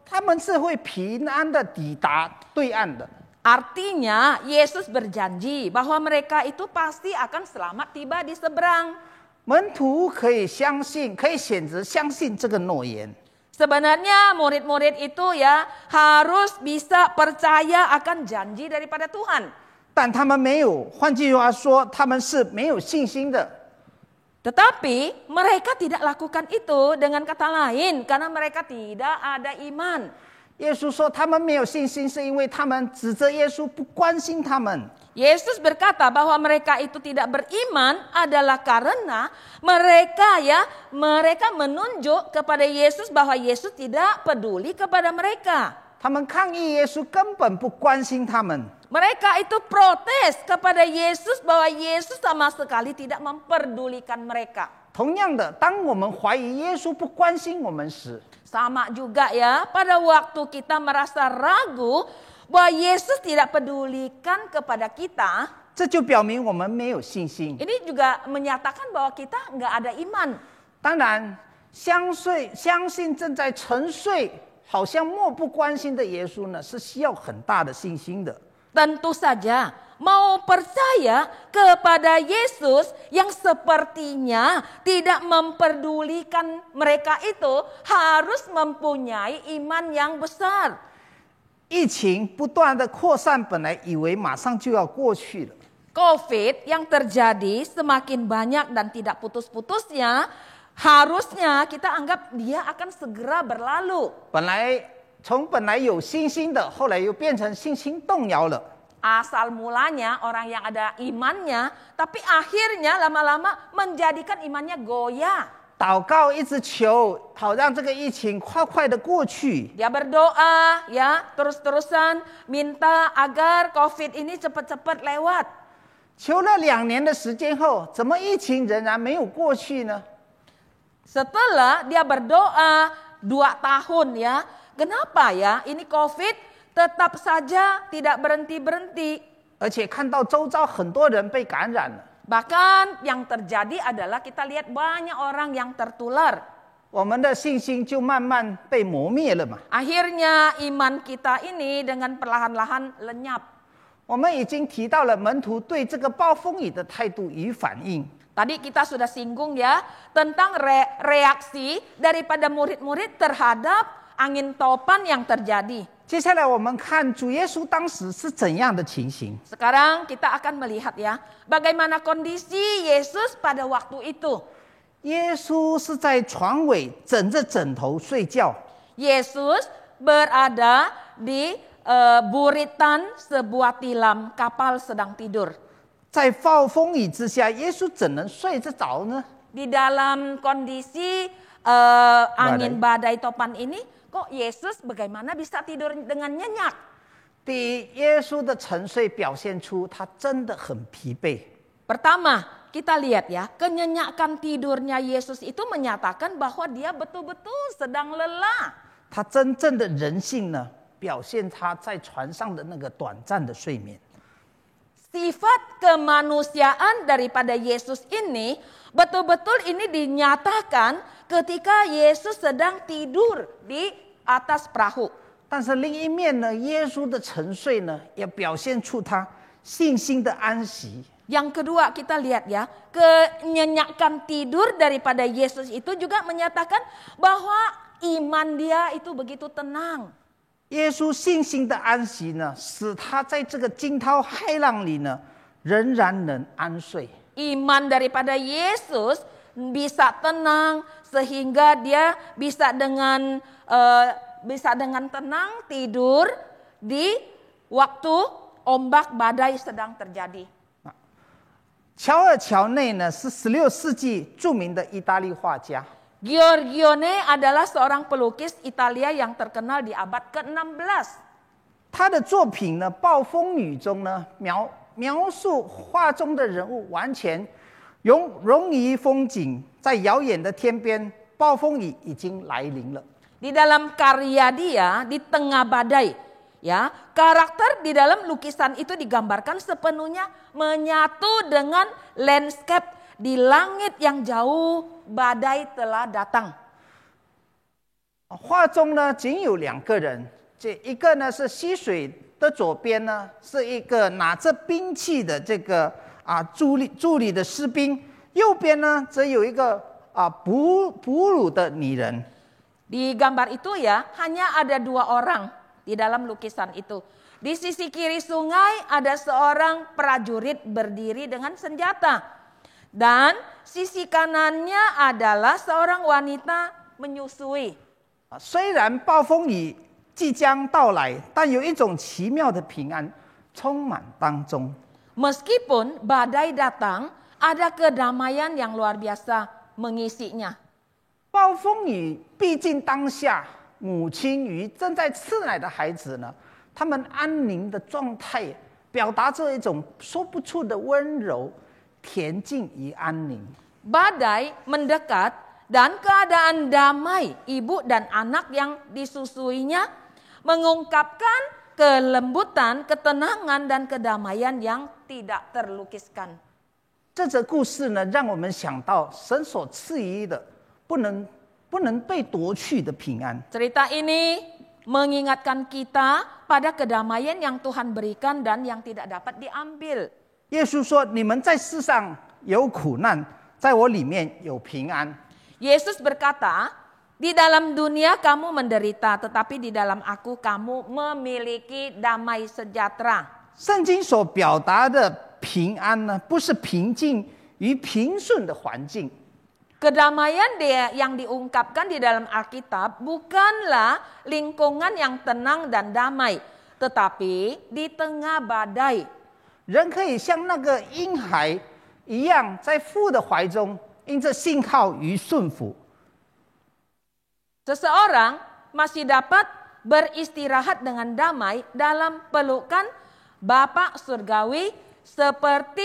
Speaker 1: 他们是会平安的抵达对岸的。
Speaker 2: Artinya Yesus berjanji bahwa mereka itu pasti akan selamat tiba di seberang.
Speaker 1: 门徒可以相信，可以选择相信这个诺言。
Speaker 2: Sebenarnya murid-murid itu ya harus bisa percaya akan janji daripada Tuhan.
Speaker 1: 但他们没有，换句话说，他们是没有信心的。
Speaker 2: Tetapi mereka tidak lakukan itu, dengan kata lain, karena mereka tidak ada iman.
Speaker 1: 耶稣说他们没有信心，是因为他们指责耶稣不关心他们。
Speaker 2: Yesus berkata bahwa mereka itu tidak beriman adalah karena mereka menunjuk kepada Yesus bahwa Yesus tidak peduli kepada mereka.
Speaker 1: 他们抗议耶稣根本不关心他们。
Speaker 2: Mereka itu protes kepada Yesus bahwa Yesus sama sekali tidak memperdulikan mereka.
Speaker 1: 同样的，当我们怀疑耶稣不关心我们时，
Speaker 2: Sama juga ya, pada waktu kita merasa ragu bahwa Yesus tidak pedulikan kepada kita,
Speaker 1: 这就表明我们没有信心。
Speaker 2: ini juga menyatakan bahwa kita nggak ada iman.
Speaker 1: 当然，相信正在沉睡，好像漠不关心的耶稣呢，是需要很大的信心的。
Speaker 2: Tentu saja, mau percaya kepada Yesus yang sepertinya tidak memperdulikan mereka itu harus mempunyai iman yang besar.
Speaker 1: 疫情不断的扩散，本来以为马上就要过去了。
Speaker 2: COVID yang terjadi semakin banyak dan tidak putus-putusnya, harusnya kita anggap dia akan segera berlalu.
Speaker 1: 从本来有信心的，后来又变成信心动摇了。
Speaker 2: Asal mulanya orang yang ada imannya, tapi akhirnya lama-lama menjadikan imannya goyah.
Speaker 1: 祷告一直求，好让这个疫情快快的过去。
Speaker 2: Dia berdoa ya terus-terusan minta agar COVID ini cepat-cepat lewat.
Speaker 1: 求了2年的时间后，怎么疫情仍然没有过去呢？
Speaker 2: Setelah dia berdoa 2 tahun ya, kenapa ya ini COVID tetap saja tidak berhenti-berhenti.
Speaker 1: 而且看到周遭很多人被感染了，
Speaker 2: Bahkan yang terjadi adalah kita lihat banyak orang yang tertular.
Speaker 1: 我们的信心就慢慢被磨灭了嘛。
Speaker 2: Akhirnya iman kita ini dengan perlahan-lahan lenyap.
Speaker 1: 我们已经提到了门徒对这个暴风雨的态度与反应。
Speaker 2: Tadi kita sudah singgung ya tentang reaksi daripada murid-murid terhadap angin topan yang terjadi.
Speaker 1: 接下来我们看主耶稣当时是怎样的情形。
Speaker 2: Sekarang kita akan melihat ya bagaimana kondisi Yesus pada waktu itu.
Speaker 1: 耶稣是在床尾枕着枕头睡觉，
Speaker 2: Yesus berada di buritan sebuah tilam, kapal sedang tidur.
Speaker 1: 在暴风雨之下，耶稣怎能睡得着呢？
Speaker 2: Di dalam kondisi angin badai topan ini, kok Yesus bagaimana bisa tidur dengan nyenyak?
Speaker 1: 第一，耶稣的沉睡表现出他真的很疲惫。
Speaker 2: Pertama, kita lihat ya, kenyenyakan tidurnya Yesus itu menyatakan bahwa dia betul-betul sedang lelah.
Speaker 1: 他真正的人性呢，表现他在船上的那个短暂的睡眠。
Speaker 2: Sifat kemanusiaan daripada Yesus ini betul-betul ini dinyatakan ketika Yesus sedang tidur di atas perahu.
Speaker 1: 但是另一面呢，耶稣的沉睡呢，也表现出他信心的安息。
Speaker 2: Yang kedua kita lihat ya, kenyenyakan tidur daripada Yesus itu juga menyatakan bahwa iman dia itu begitu tenang.
Speaker 1: 耶稣信心的安息呢，使他在这个惊涛骇浪里呢，仍然能安睡。
Speaker 2: Iman daripada Yesus bisa tenang sehingga dia bisa dengan tenang tidur di waktu ombak badai sedang terjadi.
Speaker 1: 乔尔乔内呢是16世纪著名的意大利画家，
Speaker 2: Giorgione adalah seorang pelukis Italia yang terkenal di abad ke-16.
Speaker 1: 他的作品呢，《暴风雨》中呢，描述画中的人物完全融于风景，在遥远的天边，暴风雨已经来临了。
Speaker 2: Di dalam karya dia di tengah badai, ya karakter di dalam lukisan itu digambarkan sepenuhnya menyatu dengan landscape di langit yang jauh, badai telah datang.
Speaker 1: 画中呢，仅有2个人，这一个呢是溪水的左边呢是一个拿着兵器的这个助理的士兵，右边呢则有一个哺乳的女人。
Speaker 2: Di gambar itu ya hanya ada 2 orang di dalam lukisan itu. Di sisi kiri sungai ada seorang prajurit berdiri dengan senjata. Dan sisi kanannya adalah seorang wanita menyusui.
Speaker 1: 虽然暴风雨即将到来，但有一种奇妙的平安充满当中。
Speaker 2: Meskipun badai datang, ada kedamaian yang luar biasa mengisinya.
Speaker 1: 暴风雨毕竟当下，母亲与正在吃奶的孩子呢，他们安宁的状态，表达着一种说不出的温柔、恬静与安宁。
Speaker 2: Badai mendekat dan keadaan damai ibu dan anak yang disusuinya mengungkapkan kelembutan, ketenangan dan kedamaian yang tidak terlukiskan.
Speaker 1: 这则故事呢，让我们想到神所赐予的不能被夺去的平安。
Speaker 2: Cerita ini mengingatkan kita pada kedamaian yang Tuhan berikan dan yang tidak dapat diambil.
Speaker 1: 耶稣说：“你们在世上有苦难，在我里面有平安。”
Speaker 2: Yesus berkata, di dalam dunia kamu menderita, tetapi di dalam aku kamu memiliki damai sejahtera.
Speaker 1: 圣经所表达的平安呢，不是平静与平顺的环境。
Speaker 2: Kedamaian yang diungkapkan di dalam Alkitab bukanlah lingkungan yang tenang dan damai, tetapi di tengah badai.
Speaker 1: 人可以像那个婴孩一样，在父的怀中，因着信靠与顺服。
Speaker 2: Seseorang masih dapat beristirahat dengan damai dalam pelukan Bapa Surgawi seperti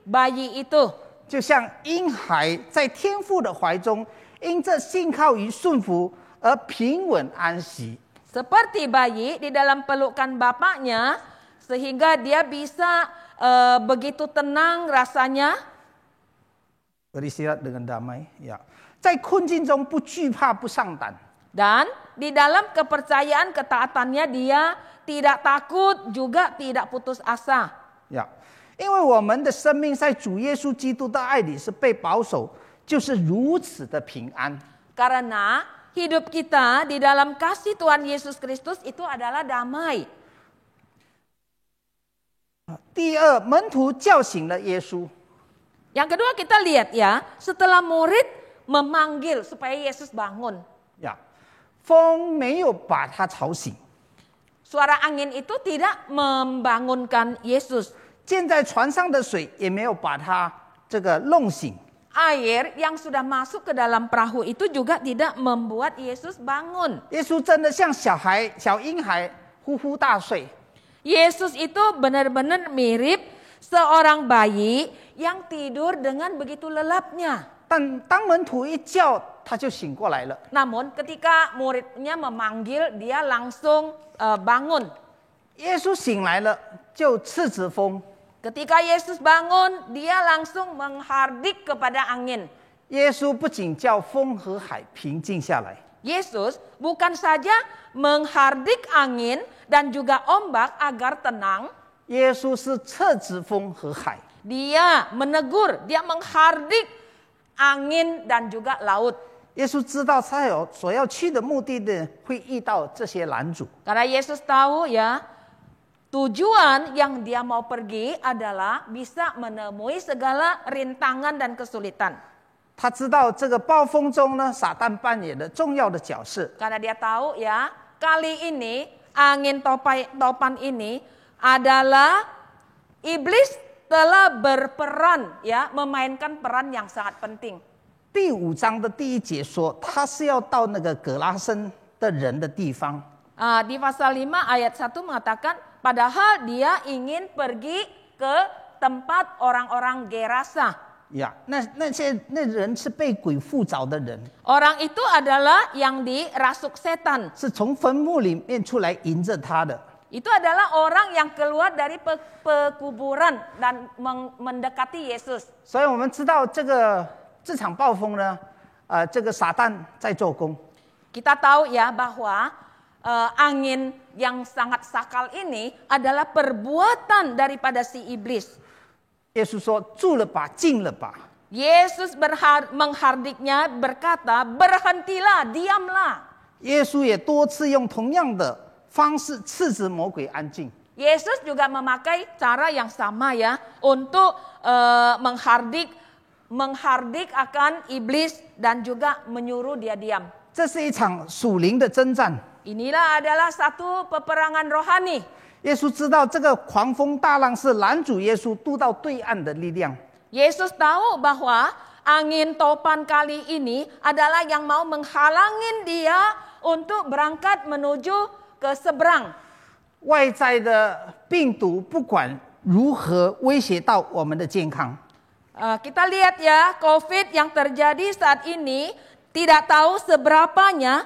Speaker 2: bayi itu.
Speaker 1: 就像婴孩在天父的怀中，因着信靠与顺服而平稳安息。
Speaker 2: Seperti bayi di dalam pelukan bapaknya, sehingga dia bisa begitu tenang rasanya.
Speaker 1: Beristirahat dengan damai, ya. 在困境中不惧怕不上胆。
Speaker 2: Dan di dalam kepercayaan ketaatannya dia tidak takut juga tidak putus asa.
Speaker 1: 呀，因为我们的生命在主耶稣基督的爱里是被保守，就是如此的平安。
Speaker 2: Karena hidup kita di dalam kasih Tuhan Yesus Kristus itu adalah damai.
Speaker 1: 第二，门徒叫醒了耶稣。
Speaker 2: Yang kedua kita lihat ya, setelah murid memanggil supaya Yesus bangun.
Speaker 1: 呀，风没有把他吵醒，
Speaker 2: Suara angin itu tidak membangunkan Yesus.
Speaker 1: 溅在船上的水也没有把他这个弄醒。
Speaker 2: Air yang sudah masuk ke dalam perahu itu juga tidak membuat Yesus bangun.
Speaker 1: 耶稣真的像小婴孩呼呼大睡。
Speaker 2: Yesus itu benar-benar mirip seorang bayi yang tidur dengan begitu lelapnya.
Speaker 1: 但当门徒一叫，他就醒过来了。
Speaker 2: Namun ketika muridnya memanggil, dia langsung bangun.
Speaker 1: 耶稣醒来了，就斥责风。
Speaker 2: Ketika Yesus bangun, dia langsung menghardik kepada angin.
Speaker 1: 耶稣不仅叫风和海平静下来，
Speaker 2: Yesus bukan saja menghardik angin dan juga ombak agar tenang.
Speaker 1: 耶稣是斥责风和海。
Speaker 2: Dia menegur, dia menghardik angin dan juga laut.
Speaker 1: 耶稣知道他所要去的目的呢，会遇到这些拦阻。
Speaker 2: Karena Yesus tahu ya, tujuan yang dia mau pergi adalah bisa menemui segala rintangan dan kesulitan.
Speaker 1: 他知道这个暴风中呢，撒旦扮演了重要的角色。
Speaker 2: Karena dia tahu ya, kali ini angin topan ini adalah iblis telah berperan ya, memainkan peran yang sangat penting.
Speaker 1: 第5章的第1节说，他是要到那个葛拉森的人的地方。
Speaker 2: Di pasal 5 ayat 1 mengatakan, padahal dia ingin pergi ke tempat orang-orang Gerasa.
Speaker 1: 呀，那人是被鬼附着的人，
Speaker 2: Orang itu adalah yang dirasuk setan.
Speaker 1: 是从坟墓里面出来迎着他的。
Speaker 2: Itu adalah orang yang keluar dari pekuburan dan mendekati Yesus.
Speaker 1: 所以我们知道这场暴风呢，这个撒旦在做工。
Speaker 2: Kita tahu ya bahwa angin yang sangat sakal ini adalah perbuatan daripada si iblis.
Speaker 1: 耶稣说：“住了吧，静了吧。”
Speaker 2: Yesus menghardiknya berkata, berhentilah, diamlah.
Speaker 1: 耶稣也多次用同样的方式斥责魔鬼安静。
Speaker 2: Yesus juga memakai cara yang sama ya untuk menghardik akan iblis dan juga menyuruh dia diam.
Speaker 1: 这是一场属灵的征战。
Speaker 2: Inilah adalah satu peperangan rohani.
Speaker 1: 耶稣知道这个狂风大浪是拦阻耶稣渡到对岸的力量。
Speaker 2: Yesus tahu bahwa angin topan kali ini adalah yang mau menghalangin dia untuk berangkat menuju ke seberang.
Speaker 1: 外在的病毒不管如何威胁到我们的健康，
Speaker 2: Kita lihat ya, COVID yang terjadi saat ini tidak tahu seberapanya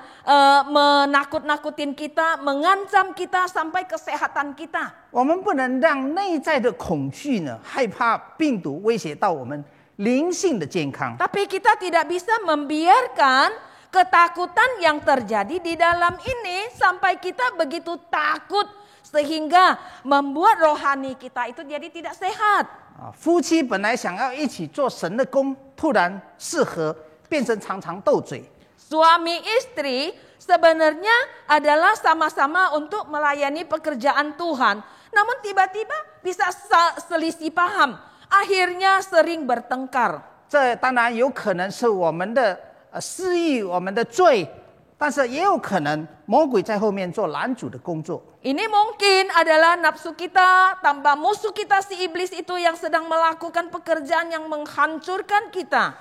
Speaker 2: menakut-nakutin kita, mengancam kita sampai kesehatan kita.
Speaker 1: 我们不能让内在的恐惧呢，害怕病毒威胁到我们灵性的健康。
Speaker 2: Tapi kita tidak bisa membiarkan ketakutan yang terjadi di dalam ini sampai kita begitu takut sehingga membuat rohani kita itu jadi tidak sehat.
Speaker 1: 夫妻本来想要一起做神的工，突然适合变成常常斗嘴。
Speaker 2: Suami istri sebenarnya adalah sama-sama untuk melayani pekerjaan Tuhan. Namun tiba-tiba bisa selisih paham. Akhirnya sering bertengkar.
Speaker 1: 这当然有可能是我们的失意，我们的罪，但是也有可能魔鬼在后面做拦阻的工作。
Speaker 2: Ini mungkin adalah nafsu kita tambah musuh kita si iblis itu yang sedang melakukan pekerjaan yang menghancurkan kita.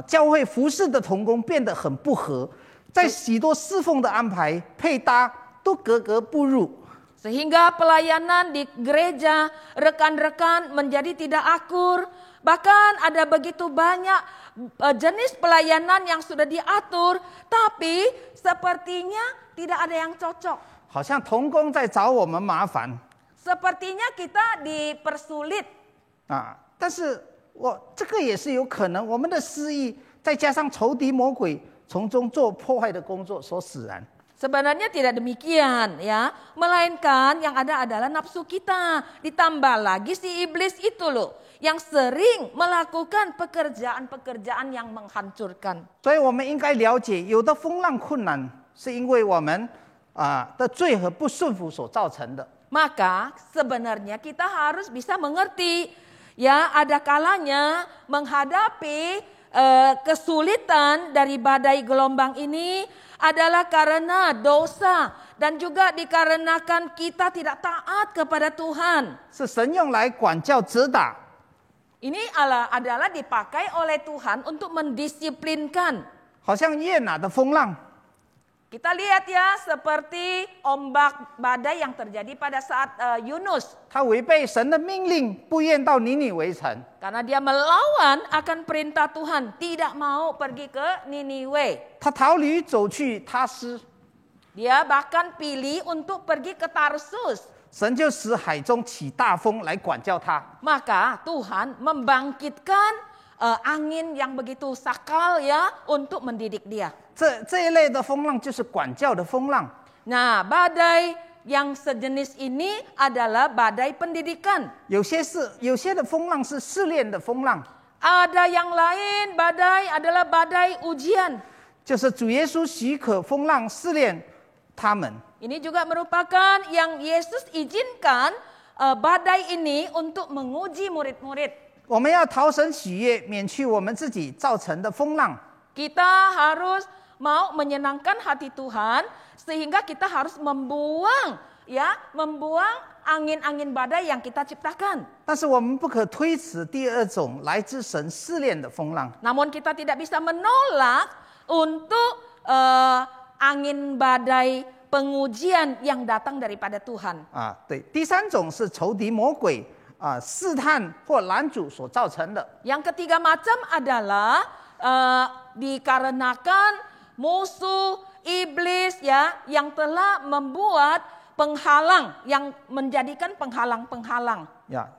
Speaker 1: 教会服侍的同工变得很不合，在许多侍奉的安排配搭都格格不入。
Speaker 2: Sehingga pelayanan di gereja rekan-rekan menjadi tidak akur. Bahkan ada begitu banyak jenis pelayanan yang sudah diatur, tapi sepertinya tidak ada yang cocok.
Speaker 1: 好像同工在找我们麻烦
Speaker 2: Sepertinya kita dipersulit.
Speaker 1: 啊！但是这个也是有可能，我们的失意再加上仇敌魔鬼从中做破坏的工作所使然。
Speaker 2: Sebenarnya tidak demikian ya, melainkan yang ada adalah nafsu kita. Ditambah lagi si iblis itu loh, yang sering melakukan pekerjaan-pekerjaan yang menghancurkan.
Speaker 1: 所以我们应该了解，有的风浪困难是因为我们的罪和不顺服所造成的。
Speaker 2: Maka sebenarnya kita harus bisa mengerti ya, ada kalanya menghadapi kesulitan dari badai gelombang ini adalah karena dosa dan juga dikarenakan kita tidak taat kepada Tuhan.
Speaker 1: 是神用来管教责打，
Speaker 2: Ini adalah dipakai oleh Tuhan untuk mendisiplinkan.
Speaker 1: 好像耶拿的风浪，
Speaker 2: Kita lihat ya, seperti ombak badai yang terjadi pada saat Yunus.
Speaker 1: 他违背神的命令，不愿到尼尼微城。
Speaker 2: Karena dia melawan akan perintah Tuhan, tidak mau pergi ke Niniwe.
Speaker 1: 他逃离走去他施，
Speaker 2: Dia bahkan pilih untuk pergi ke Tarsus.
Speaker 1: 神就使海中起大风来管教他。
Speaker 2: Maka Tuhan membangkitkan angin yang begitu sakal ya untuk mendidik dia.
Speaker 1: 这一类的风浪就是管教的风浪。
Speaker 2: Nah, badai yang sejenis ini adalah badai pendidikan.
Speaker 1: 有些的风浪是试炼的风浪，
Speaker 2: Ada yang lain badai adalah badai ujian.
Speaker 1: 就是主耶稣许可风浪试炼他们。
Speaker 2: Ini juga merupakan yang Yesus izinkan badai ini untuk menguji murid-murid.
Speaker 1: 我们要讨神喜悦，免去我们自己造成的风浪。
Speaker 2: Kita harus mau menyenangkan hati Tuhan sehingga kita harus membuang angin-angin badai yang kita ciptakan.
Speaker 1: 但是我们不可推辞第二种来自神试炼的风浪。
Speaker 2: Namun kita tidak bisa menolak untuk angin badai pengujian yang datang daripada Tuhan.
Speaker 1: 对，第三种是仇敌魔鬼试探或拦阻所造成的。
Speaker 2: Yang ketiga macam adalah dikarenakan musuh iblis ya yang telah membuat penghalang, yang menjadikan penghalang-penghalang.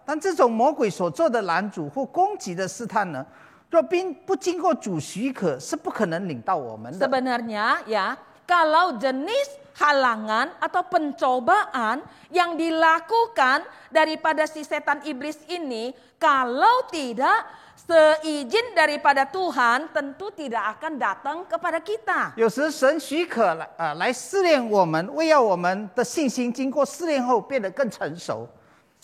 Speaker 1: 但这种魔鬼所做的拦阻或攻击的试探呢，若不经过主许可，是不可能领到我们的。
Speaker 2: Sebenarnya ya, kalau jenis halangan atau pencobaan yang dilakukan daripada si setan iblis ini, kalau tidak seizin daripada Tuhan, tentu tidak akan datang kepada kita.
Speaker 1: 有时神许可来试炼我们，为要我们的信心经过试炼后变得更成熟、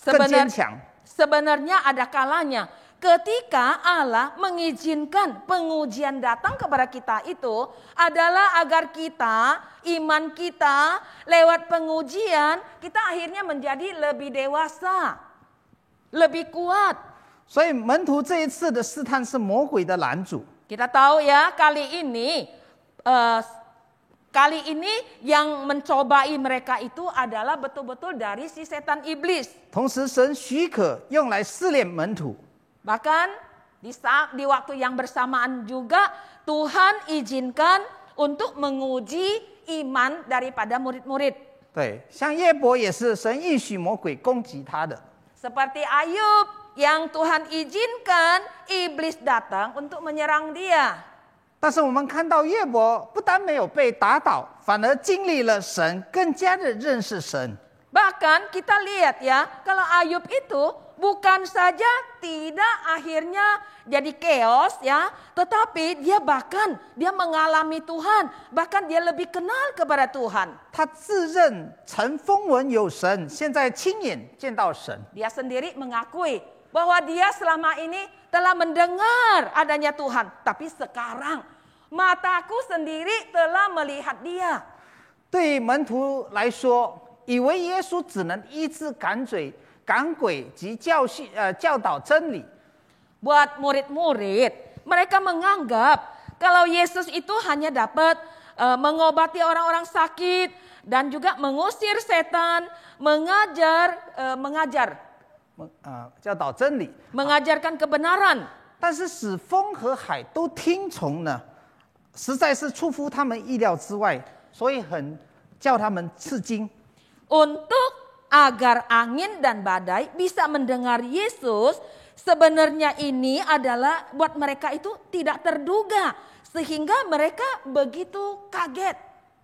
Speaker 1: 更坚强。
Speaker 2: Sebenarnya ada kalanya ketika Allah mengizinkan pengujian datang kepada kita itu adalah agar kita, iman kita lewat pengujian, kita akhirnya menjadi lebih dewasa, lebih kuat.
Speaker 1: 所以门徒这一次的试探是魔鬼的拦阻。
Speaker 2: Kita tahu ya, kali ini yang mencobai mereka itu adalah betul-betul dari si setan iblis.
Speaker 1: 同时神许可用来试炼门徒。
Speaker 2: Bahkan di waktu yang bersamaan juga Tuhan izinkan untuk menguji iman daripada murid-murid.
Speaker 1: 对，像耶伯也是神允许魔鬼攻击他的。
Speaker 2: Seperti Ayub yang Tuhan izinkan iblis datang untuk menyerang dia.
Speaker 1: 但是我们看到耶伯不但没有被打倒，反而经历了神，更加的认识神。
Speaker 2: Bahkan kita lihat ya, kalau Ayub itu bukan saja tidak akhirnya jadi chaos ya, tetapi dia mengalami Tuhan, bahkan dia lebih kenal kepada Tuhan.
Speaker 1: 他自认曾风闻有神，现在亲眼见到神。
Speaker 2: Dia sendiri mengakui bahwa dia selama ini telah mendengar adanya Tuhan, tapi sekarang mataku sendiri telah melihat dia.
Speaker 1: 对门徒来说，以为耶稣只能医治赶鬼及教导真理。
Speaker 2: Buat murid-murid, mereka menganggap kalau Yesus itu hanya dapat mengobati orang-orang sakit dan juga mengusir setan,
Speaker 1: 教导真理，
Speaker 2: mengajarkan kebenaran.
Speaker 1: 但是使风和海都听从呢，实在是出乎他们意料之外，所以很叫他们吃惊。
Speaker 2: Untuk agar angin dan badai bisa mendengar Yesus, sebenarnya ini adalah buat mereka itu tidak terduga, sehingga mereka begitu kaget.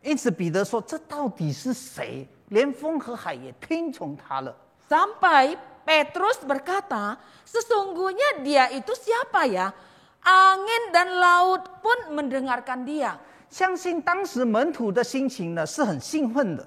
Speaker 1: 因此彼得说：“这到底是谁？连风和海也听从他了。”
Speaker 2: Sampai Petrus berkata, sesungguhnya dia itu siapa ya? Angin dan laut pun mendengarkan dia.
Speaker 1: 相信当时门徒的心情呢是很兴奋的，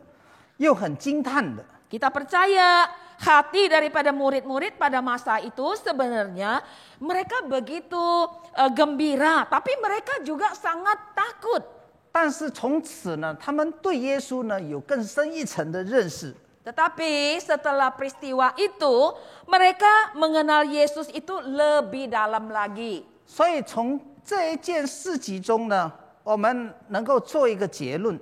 Speaker 1: 又很惊叹的。
Speaker 2: Kita percaya hati daripada murid-murid pada masa itu sebenarnya mereka begitu gembira, tapi mereka juga sangat takut.
Speaker 1: 但是从此呢，他们对耶稣呢有更深一层的认识。
Speaker 2: Tetapi setelah peristiwa itu mereka mengenal Yesus itu lebih dalam lagi.
Speaker 1: 所以从这一件事迹中呢，我们能够做一个结论。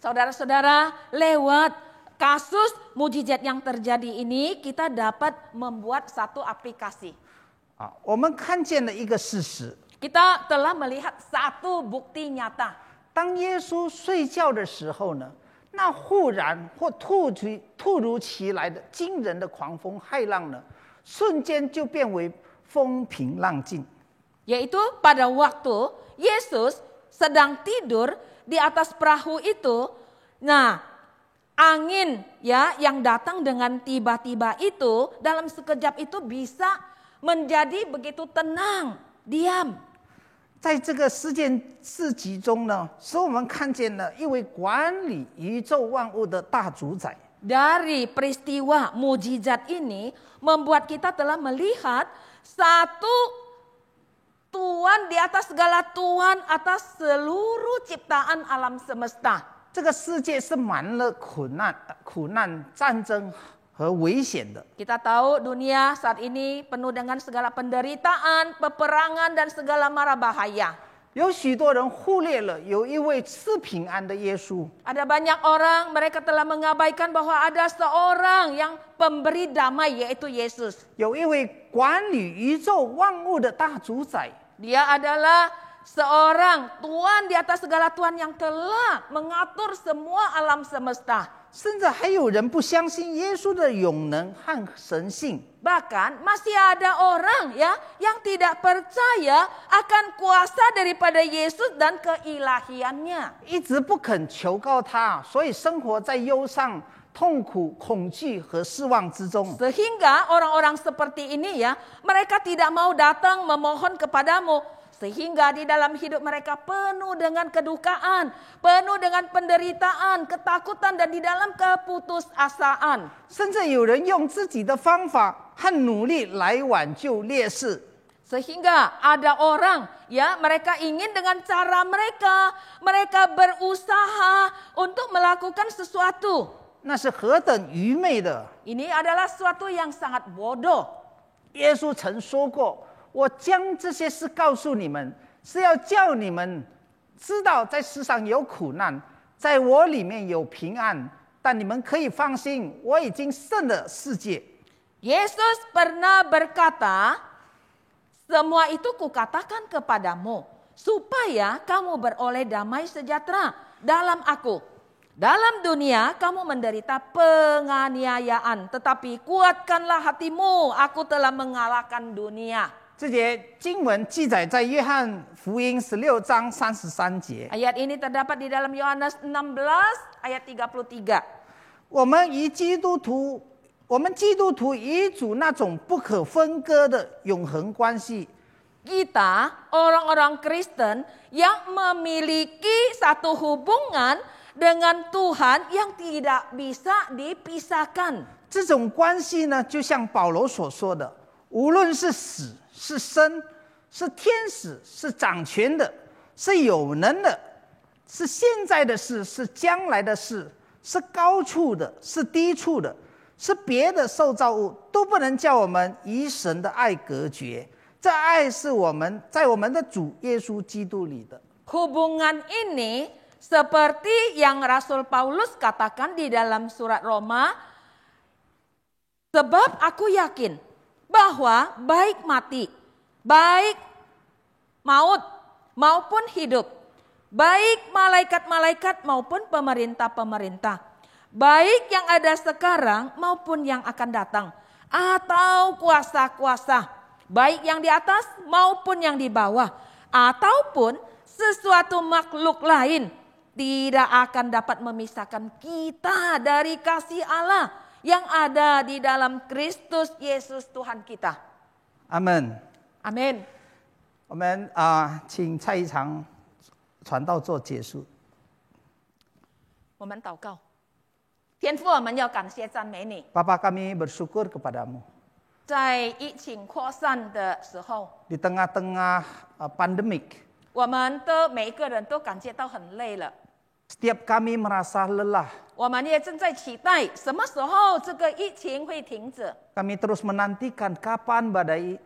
Speaker 2: Saudara-saudara, lewat kasus mujizat yang terjadi ini kita dapat membuat satu aplikasi.
Speaker 1: 我们看见了一个事实：
Speaker 2: Kita telah melihat satu bukti nyata.
Speaker 1: 当耶稣睡觉的时候呢，那忽然或突如其来的惊人的狂风骇浪呢，瞬间就变为风平浪静。
Speaker 2: Yaitu pada waktu Yesus sedang tidur di atas perahu itu, nah angin ya yang datang dengan tiba-tiba itu dalam sekejap itu bisa menjadi begitu tenang, diam.
Speaker 1: 在这个事迹中呢，使我们看见了一位管理宇宙万物的大主宰。
Speaker 2: Dari peristiwa mujizat ini membuat kita telah melihat satu Tuhan di atas segala Tuhan atas seluruh ciptaan alam semesta.
Speaker 1: 这个世界是满了苦难、战争和危险的。
Speaker 2: Kita tahu dunia saat ini penuh dengan segala penderitaan, peperangan dan segala mara bahaya.
Speaker 1: 有许多人忽略了有一位赐平安的耶稣。
Speaker 2: Ada banyak orang mereka telah mengabaikan bahwa ada seorang yang pemberi damai yaitu Yesus.
Speaker 1: 有一位管理宇宙万物的大主宰。
Speaker 2: Dia adalah seorang Tuhan di atas segala Tuhan yang telah mengatur semua alam semesta.
Speaker 1: 甚至还有人不相信耶稣的永能和神性。
Speaker 2: Bahkan masih ada orang ya yang tidak percaya akan kuasa daripada Yesus dan keilahiannya.
Speaker 1: 一直不肯求告他，所以生活在忧伤、痛苦、恐惧和失望之中。
Speaker 2: Sehingga orang-orang seperti ini ya, mereka tidak mau datang memohon kepadamu. Sehingga di dalam hidup mereka penuh dengan kedukaan, penuh dengan penderitaan, ketakutan dan di dalam keputusasaan.
Speaker 1: 甚至有人用自己的方法和努力来挽救烈士。
Speaker 2: Sehingga ada orang ya mereka ingin dengan cara mereka berusaha untuk melakukan sesuatu.
Speaker 1: 那是何等愚昧的！
Speaker 2: Ini adalah sesuatu yang sangat bodoh.
Speaker 1: 耶稣曾说过：“我将这些事告诉你们，是要叫你们知道，在世上有苦难，在我里面有平安。但你们可以放心，我已经胜了世界。”
Speaker 2: Yesus pernah berkata, semua itu kukatakan kepadamu, supaya kamu beroleh damai sejahtera dalam aku. Dalam dunia kamu menderita penganiayaan, tetapi kuatkanlah hatimu, aku telah mengalahkan dunia.
Speaker 1: 这节经文记载在约翰福音16章33节。
Speaker 2: Ayat ini terdapat di dalam Yohanes 16 ayat 33.
Speaker 1: 我们基督徒与主那种不可分割的永恒关系。
Speaker 2: Kita orang-orang Kristen yang memiliki satu hubungan dengan Tuhan yang tidak bisa dipisahkan.
Speaker 1: 这种关系呢，就像保罗所说的，无论是死是生，是天使，是掌权的，是有能的，是现在的事，是将来的事，是高处的，是低处的，是别的受造物，都不能叫我们与神的爱隔绝。这爱是我们在我们的主耶稣基督里的。
Speaker 2: Hubungan ini seperti yang Rasul Paulus katakan di dalam surat Roma, sebab aku yakin bahwa baik mati, baik maut maupun hidup, baik malaikat-malaikat maupun pemerintah-pemerintah, baik yang ada sekarang maupun yang akan datang, atau kuasa-kuasa, baik yang di atas maupun yang di bawah, ataupun sesuatu makhluk lain, tidak akan dapat memisahkan kita dari kasih Allah yang ada di dalam Kristus Yesus Tuhan kita.
Speaker 1: 阿门。
Speaker 2: Amin.
Speaker 1: 我们请蔡一常传道做结束。
Speaker 2: 我们祷告，天父，我们要感谢赞美你。
Speaker 1: Bapa kami bersyukur kepadamu.
Speaker 2: 在疫情扩散的时候，
Speaker 1: Di tengah-tengah pandemik,
Speaker 2: 我们每一个人都感觉到很累了。
Speaker 1: setiap kami merasa lelah.
Speaker 2: 我们也正在期待什么时候这个疫情会停止，
Speaker 1: Kami terus menantikan kapan badai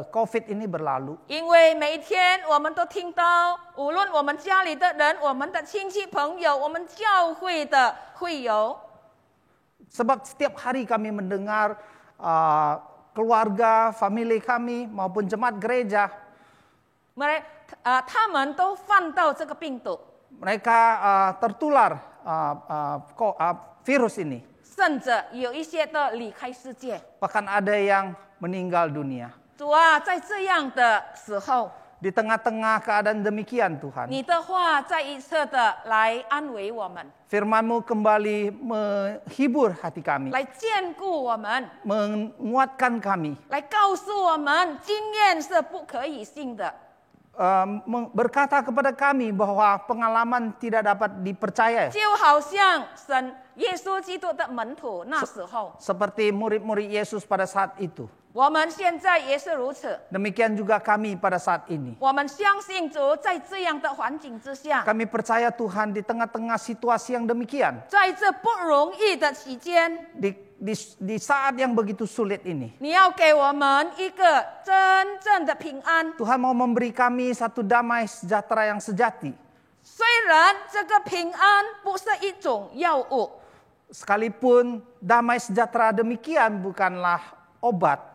Speaker 1: COVID ini berlalu.
Speaker 2: 因为每一天我们都听到，无论我们家里的人、我们的亲戚朋友、我们教会的会友，
Speaker 1: Sebab setiap hari kami mendengar keluarga, family kami maupun jemaat gereja,
Speaker 2: 他们都犯到这个病毒，
Speaker 1: mereka tertular virus ini.
Speaker 2: 甚至有一些的离开世界。
Speaker 1: Bahkan ada yang meninggal dunia.
Speaker 2: 主啊，在这样的时候，
Speaker 1: Di tengah-tengah keadaan demikian Tuhan,
Speaker 2: 你的话再一次的来安慰我们，
Speaker 1: firman-Mu kembali menghibur hati kami,
Speaker 2: 来坚固我们，
Speaker 1: menguatkan kami,
Speaker 2: 来告诉我们经验是不可以信的。
Speaker 1: berkata kepada kami bahwa pengalaman tidak dapat dipercaya.
Speaker 2: 就好像耶稣基督的门徒那时候，
Speaker 1: Seperti murid-murid Yesus pada saat itu.
Speaker 2: 我们现在也是如此。
Speaker 1: Demikian juga kami pada saat ini.
Speaker 2: 我们相信主，在这样的环境之下，
Speaker 1: Kami percaya Tuhan di tengah-tengah situasi yang demikian.
Speaker 2: 在这不容易的期间，
Speaker 1: Di saat yang begitu sulit ini.
Speaker 2: 你要给我们一个真正的平安。
Speaker 1: Tuhan mau memberi kami satu damai sejahtera yang sejati.
Speaker 2: 虽然这个平安不是一种药物，
Speaker 1: Sekalipun damai sejahtera demikian bukanlah obat.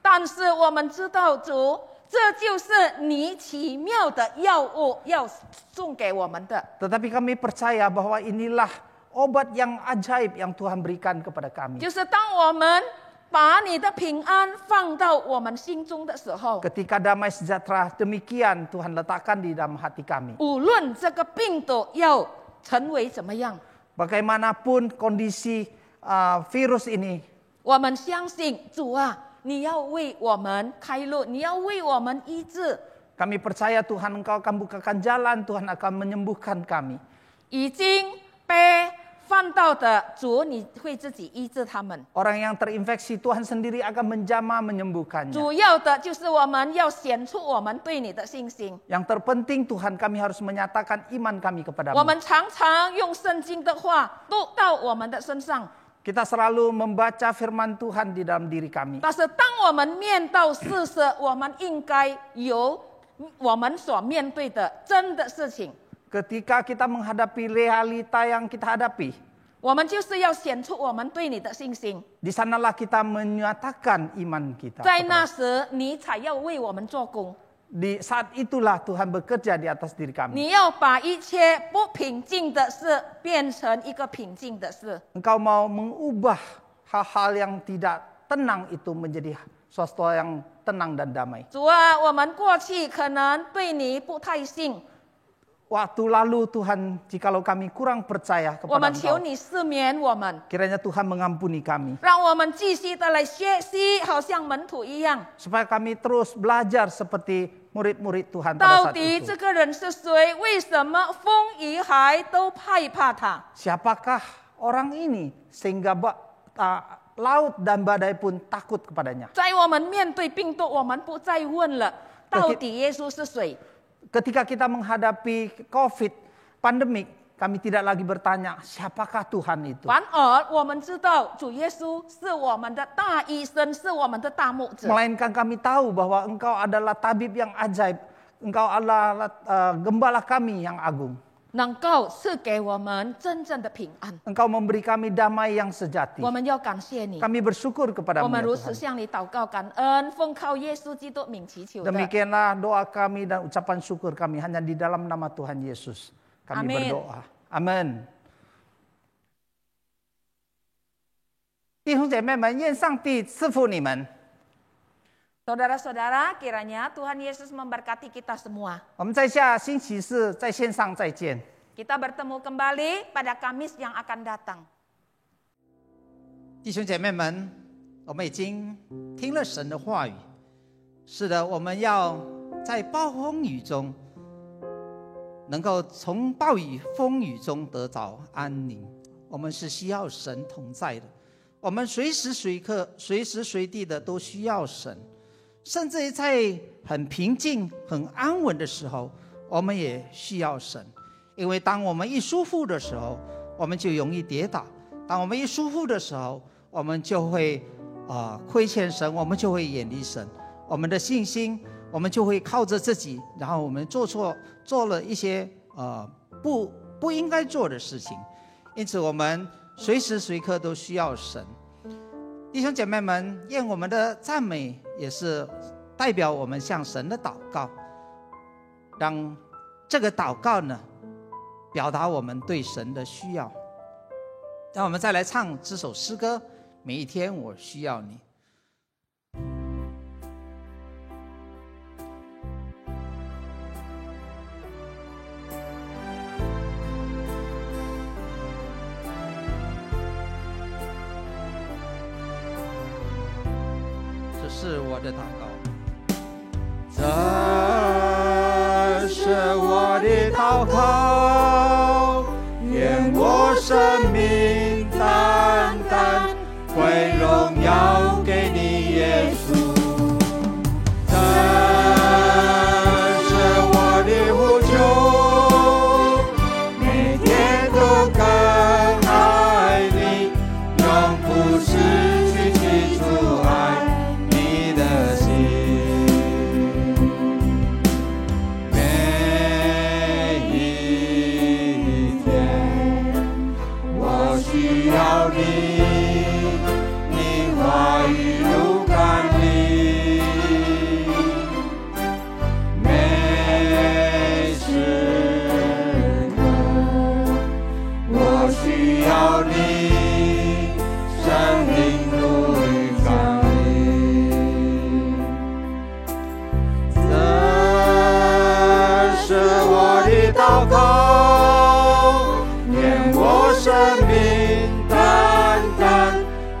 Speaker 2: 但是我们知道主，这就是你奇妙的药物要送给我们的。
Speaker 1: Tetapi kami percaya bahwa inilah obat yang ajaib yang Tuhan berikan kepada kami.
Speaker 2: 就是当我们把你的平安放到我们心中的时候，
Speaker 1: Ketika damai sejahtera demikian Tuhan letakkan di dalam hati kami.
Speaker 2: 无论这个病毒要成为怎么样，
Speaker 1: Bagaimanapun kondisi virus ini,
Speaker 2: 我们相信主啊，你要为我们开路，你要为我们医治。
Speaker 1: kami percaya Tuhan Engkau akan bukakan jalan, Tuhan akan menyembuhkan kami.
Speaker 2: 已经被犯到的主，你会自己医治他们。
Speaker 1: Orang yang terinfeksi Tuhan sendiri akan menjamah menyembuhkannya.
Speaker 2: 主要的就是我们要显出我们对你的信心。
Speaker 1: Yang terpenting Tuhan kami harus menyatakan iman kami
Speaker 2: 我
Speaker 1: kepadamu.
Speaker 2: 们常常用圣经的话读到我们的身上，
Speaker 1: Kita selalu membaca firman Tuhan di dalam diri kami.
Speaker 2: 但是当我们面到事实，我们应该有我们所面对的真的事情。
Speaker 1: Ketika kita menghadapi realita yang kita hadapi,
Speaker 2: 我们就是要显出我们对你的信心，
Speaker 1: di sanalah kita menyatakan iman kita.
Speaker 2: 在那时你才要为我们做工。
Speaker 1: Di saat itulah Tuhan bekerja di atas diri kami.
Speaker 2: 你要把一切不平静的事变成一个平静的事。
Speaker 1: Engkau mau mengubah hal-hal yang tidak tenang itu menjadi sesuatu yang tenang dan damai.
Speaker 2: 主啊，我们过去可能对你不太信，
Speaker 1: waktu lalu Tuhan, jikalau kami kurang percaya
Speaker 2: 我
Speaker 1: kepada
Speaker 2: 们求
Speaker 1: Engkau,
Speaker 2: 你赦免我们，
Speaker 1: kiranya Tuhan mengampuni kami.
Speaker 2: 让我们继续的来学习，好像门徒一样。
Speaker 1: Supaya kami terus belajar seperti murid-murid Tuhan pada
Speaker 2: 到
Speaker 1: saat
Speaker 2: 底
Speaker 1: itu.
Speaker 2: 这个人是谁？为什么风雨海都害怕他？
Speaker 1: Siapakah orang ini sehingga laut dan badai pun takut kepadanya.
Speaker 2: 在我们面对病毒，我们不再问了，到底耶稣是谁？
Speaker 1: Ketika kita menghadapi COVID, pandemik, kami tidak lagi bertanya siapakah Tuhan itu.
Speaker 2: 反而我们知道主耶稣是我们的大医生，是我们的大牧者。
Speaker 1: Melainkan kami tahu bahwa Engkau adalah tabib yang ajaib. Engkau adalah gembala kami yang agung.
Speaker 2: 能够赐给我们真正的平安，
Speaker 1: Engkau memberi kami damai yang sejati.
Speaker 2: 我们要感谢你。
Speaker 1: Kami bersyukur
Speaker 2: 我
Speaker 1: kepadamu
Speaker 2: 们
Speaker 1: ya
Speaker 2: 如此
Speaker 1: Tuhan.
Speaker 2: 向你祷告感恩，奉靠耶稣基督名祈求的。
Speaker 1: Demikianlah doa kami dan ucapan syukur kami hanya di dalam nama Tuhan Yesus. Kami
Speaker 2: Amin.
Speaker 1: berdoa. Amin. 弟兄姐妹们，愿上帝赐福你们。
Speaker 2: Saudara-saudara, kiranya Tuhan Yesus memberkati kita semua.
Speaker 1: 我们在下星期四在线上再见。
Speaker 2: Kita bertemu kembali pada Kamis yang akan datang.
Speaker 1: 弟兄姐妹们，我们已经听了神的话语。是的，我们要在暴风雨中，能够从暴雨风雨中得着安宁。我们是需要神同在的，我们随时随刻、随时随地的都需要神。甚至于在很平静、很安稳的时候，我们也需要神。因为当我们一舒服的时候，我们就容易跌倒；当我们一舒服的时候，我们就会亏欠神，我们就会远离神。我们的信心，我们就会靠着自己，然后我们做了一些不应该做的事情。因此，我们随时随刻都需要神。弟兄姐妹们，愿我们的赞美也是代表我们向神的祷告，让这个祷告呢，表达我们对神的需要。让我们再来唱这首诗歌，每一天我需要你。这是我的祷告。
Speaker 3: 这是我的祷告，愿我生命单单归荣耀给你，耶稣。这是我的呼求，每天都更爱你，永不失去起初爱你的心。每一天，我需要你，你话语如甘霖。每时刻，我需要你，生命如雨甘霖。这是我的祷告，愿我生命单单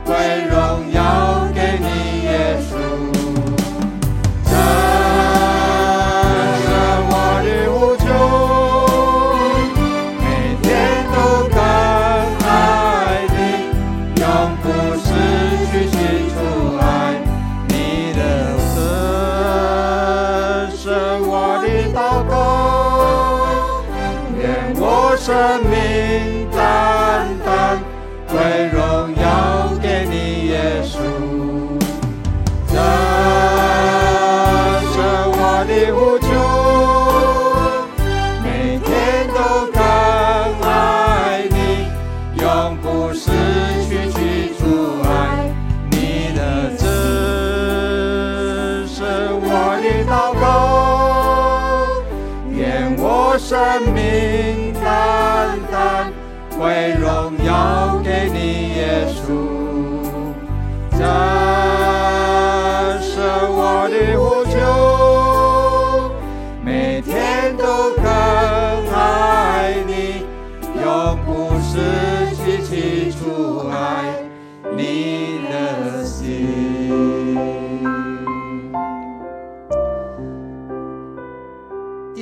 Speaker 3: 归荣耀给你，耶稣。这是我的呼求，每天都更爱你，永不失去起初爱你的。这是我的祷告，愿我生命单单归荣耀给你，耶稣。这是我的呼求，每天都更爱你，永不失去起初爱你的。这是我的祷告，愿我生命单单归荣耀给你，耶稣。这是我的呼求，每天都更爱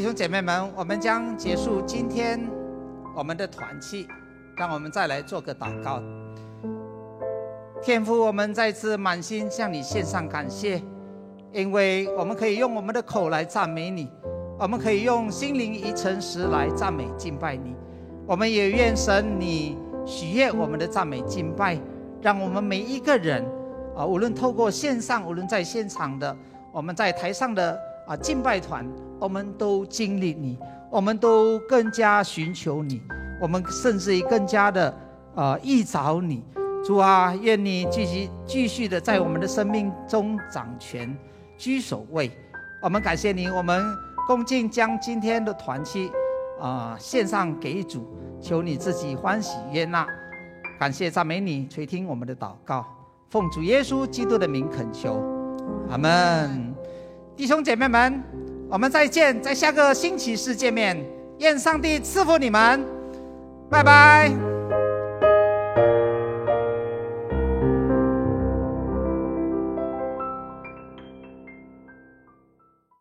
Speaker 1: 兄姐妹们，我们将结束今天我们的团契，让我们再来做个祷告。天父，我们再次满心向你献上感谢，因为我们可以用我们的口来赞美你，我们可以用心灵一诚实来赞美敬拜你。我们也愿神你喜悦我们的赞美敬拜，让我们每一个人无论透过线上，无论在现场的，我们在台上的敬拜团，我们都经历你，我们都更加寻求你，我们甚至于更加的依找你。主啊，愿你继续的在我们的生命中掌权居首位。我们感谢你，我们恭敬将今天的团契献上给主，求你自己欢喜悦纳。感谢赞美你，垂听我们的祷告，奉主耶稣基督的名恳求，阿们。弟兄姐妹们，我们再见，在下个星期四见面。愿上帝赐福你们，拜拜。